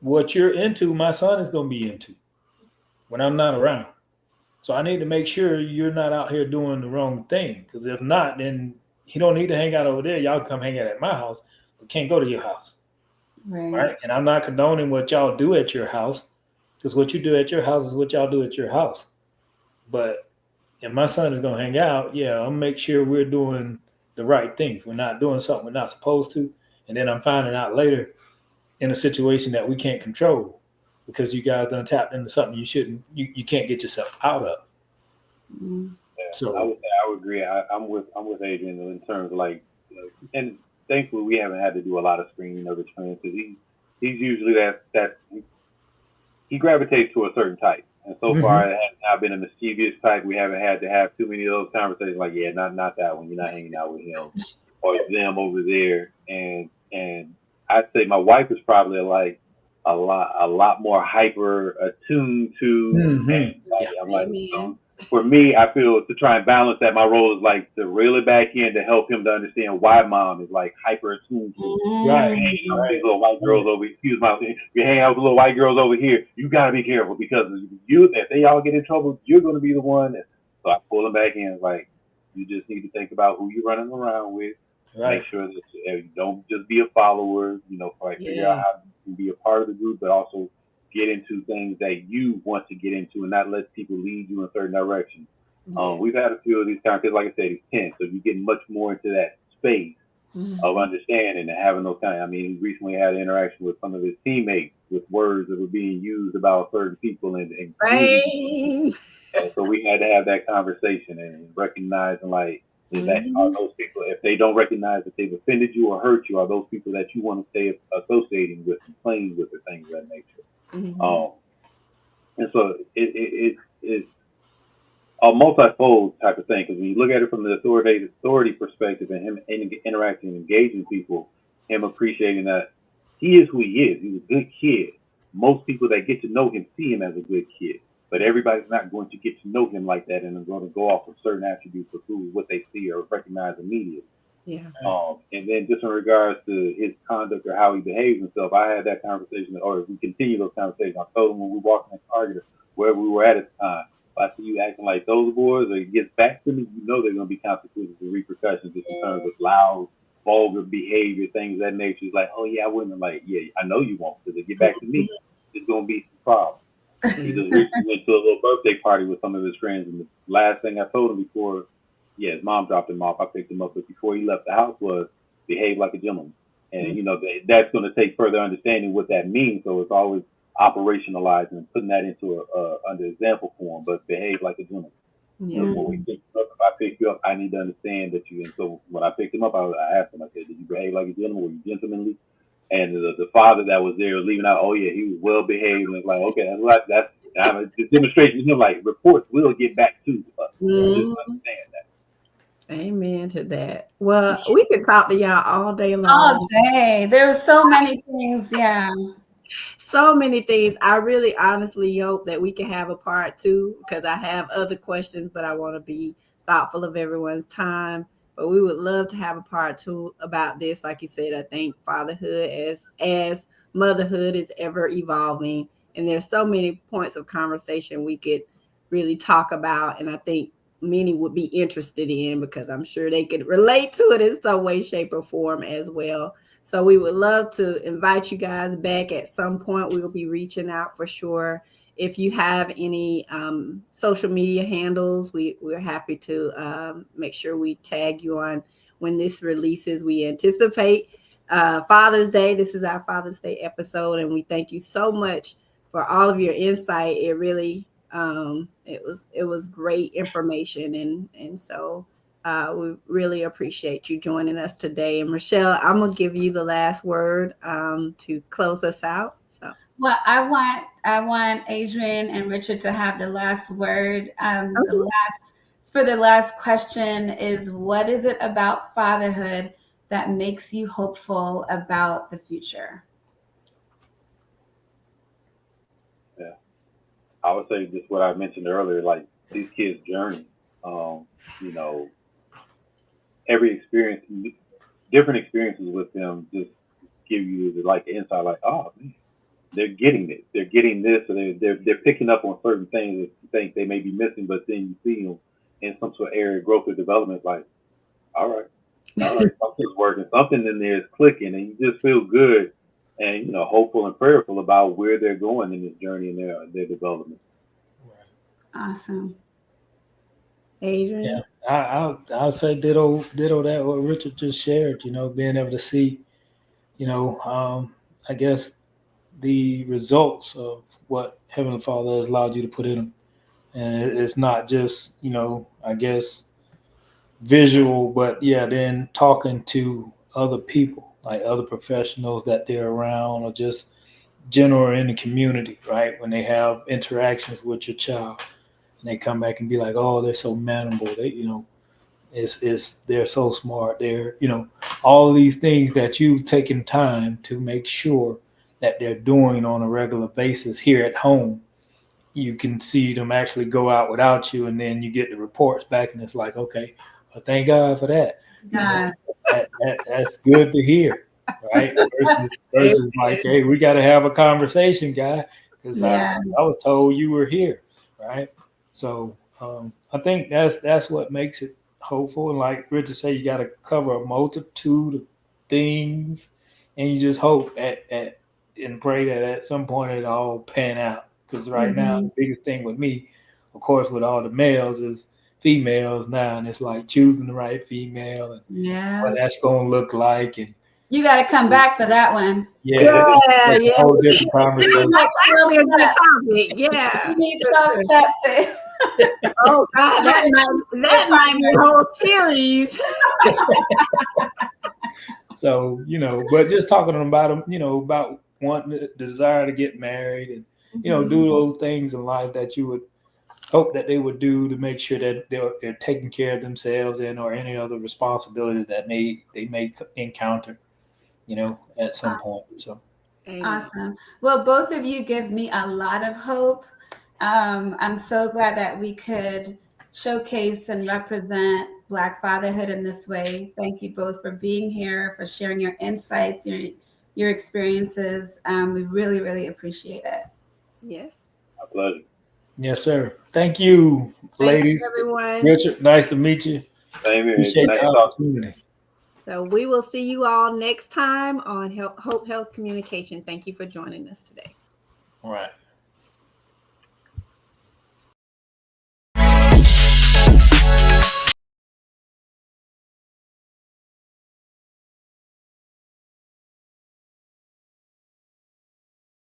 what you're into, my son is going to be into when I'm not around. So I need to make sure you're not out here doing the wrong thing. Because if not, then he don't need to hang out over there. Y'all come hang out at my house, but can't go to your house. Right? And I'm not condoning what y'all do at your house, because what you do at your house is what y'all do at your house. But if my son is gonna hang out, yeah, I'll make sure we're doing the right things. We're not doing something we're not supposed to, and then I'm finding out later in a situation that we can't control because you guys done tapped into something you can't get yourself out of. Yeah, so I would agree. I'm with Adrian in terms of like, and thankfully we haven't had to do a lot of screening of the twins because he's usually that he gravitates to a certain type, and so far it has not been a mischievous type. We haven't had to have too many of those conversations like, yeah, not that one. You're not hanging out with him or them over there. And I'd say my wife is probably like a lot more hyper attuned to. And like, I'm like, for me, I feel to try and balance that, my role is like to reel it back in to help him to understand why mom is like hyper attuned to. Right. These little white girls over here. Excuse my, you hang out with little white girls over here. You gotta be careful because if they all get in trouble, you're gonna be the one. So I pull them back in. Like, you just need to think about who you're running around with. Right. Make sure that you don't just be a follower. Figure out how you can be a part of the group, but also get into things that you want to get into and not let people lead you in a certain direction. We've had a few of these conversations, like I said, he's 10, so you're getting much more into that space of understanding and having those kind of, he recently had an interaction with some of his teammates with words that were being used about certain people and so we had to have that conversation and recognizing like, are those people, if they don't recognize that they've offended you or hurt you, are those people that you want to stay associating with and playing with or things of that nature? And so it's a multifold type of thing, because when you look at it from the authority perspective and him interacting and engaging people, him appreciating that he is who he is. He's a good kid. Most people that get to know him see him as a good kid, but everybody's not going to get to know him like that and are going to go off of certain attributes of what they see or recognize immediately. Yeah. And then just in regards to his conduct or how he behaves himself, I had that conversation, or we continue those conversations. I told him when we walked in Target, wherever we were at the time, if I see you acting like those boys, or it gets back to me, you know there's going to be consequences and repercussions just in terms of loud, vulgar behavior, things of that nature. He's like, oh yeah, I wouldn't. Like, yeah, I know you won't, because if it get back to me, it's going to be some problems. He just recently went to a little birthday party with some of his friends, and the last thing I told him before, his mom dropped him off, I picked him up, but before he left the house was behave like a gentleman. And, that's going to take further understanding what that means. So it's always operationalizing and putting that into under example form, but behave like a gentleman. Yeah. When we pick you up, if I pick you up, I need to understand that you. And so when I picked him up, I asked him, I said, did you behave like a gentleman? Were you gentlemanly? And the father that was there leaving out, oh yeah, he was well behaved. And it's like, okay, that's the demonstration. Like, reports will get back to us. Just understand that. Amen to that. Well, we could talk to y'all all day long. All day. There's so many things. Yeah. So many things. I really honestly hope that we can have a part 2, because I have other questions, but I want to be thoughtful of everyone's time. But we would love to have a part 2 about this. Like you said, I think fatherhood as motherhood is ever evolving. And there's so many points of conversation we could really talk about. And I think many would be interested in, because I'm sure they could relate to it in some way, shape, or form as well. So we would love to invite you guys back at some point. We will be reaching out for sure. If you have any social media handles, we're happy to make sure we tag you on when this releases. We anticipate Father's Day. This is our Father's Day episode, and we thank you so much for all of your insight. It really it was great information, and so we really appreciate you joining us today. And Rochelle, I'm gonna give you the last word to close us out. So, well, I want Adrian and Richard to have the last word. The last question is, what is it about fatherhood that makes you hopeful about the future? Yeah, I would say just what I mentioned earlier, like these kids' journey. Every experience, different experiences with them just give you the insight, like, oh man, they're getting it. They're getting this, or they're picking up on certain things that you think they may be missing, but then you see them in some sort of area of growth or development. Like, all right, all right, something's working, something in there is clicking, and you just feel good and hopeful and prayerful about where they're going in this journey and their development. Awesome. Adrian. I'll say ditto that what Richard just shared. Being able to see, I guess the results of what Heavenly Father has allowed you to put in them, and it's not just I guess visual, but yeah, then talking to other people, like other professionals that they're around, or just general in the community, right? When they have interactions with your child, and they come back and be like, "Oh, they're so manable. It's they're so smart. They're all of these things that you've taken time to make sure that they're doing on a regular basis here at home. You can see them actually go out without you, and then you get the reports back, and it's like, okay, well, thank God for that. God. That's good to hear, right? Versus like, hey, we got to have a conversation, guy, because Yeah. I was told you were here, right? So I think that's what makes it hopeful. And like Richard said, you got to cover a multitude of things, and you just hope and pray that at some point it all pan out. Because right now, the biggest thing with me, of course, with all the males is females now, and it's like choosing the right female and what Yeah. that's going to look like. And You got to come back for that one. yeah, Yeah, that's a whole different conversation. That'll be a good topic. Yeah. You need 12 steps to Oh God, that might be a whole series. So, but just talking about them, about wanting the desire to get married and, do those things in life that you would hope that they would do to make sure that they're taking care of themselves and or any other responsibilities that they may encounter, at some point. So Amen. Awesome. Well, both of you give me a lot of hope. I'm so glad that we could showcase and represent Black fatherhood in this way. Thank you both for being here, for sharing your insights, your experiences. We really, really appreciate it. Yes. My pleasure. yes, sir. Thank you, ladies. Everyone. Richard, nice to meet you. Same here. Appreciate Nice the talking. opportunity. So we will see you all next time on Hope Health Communication. Thank you for joining us today. All right.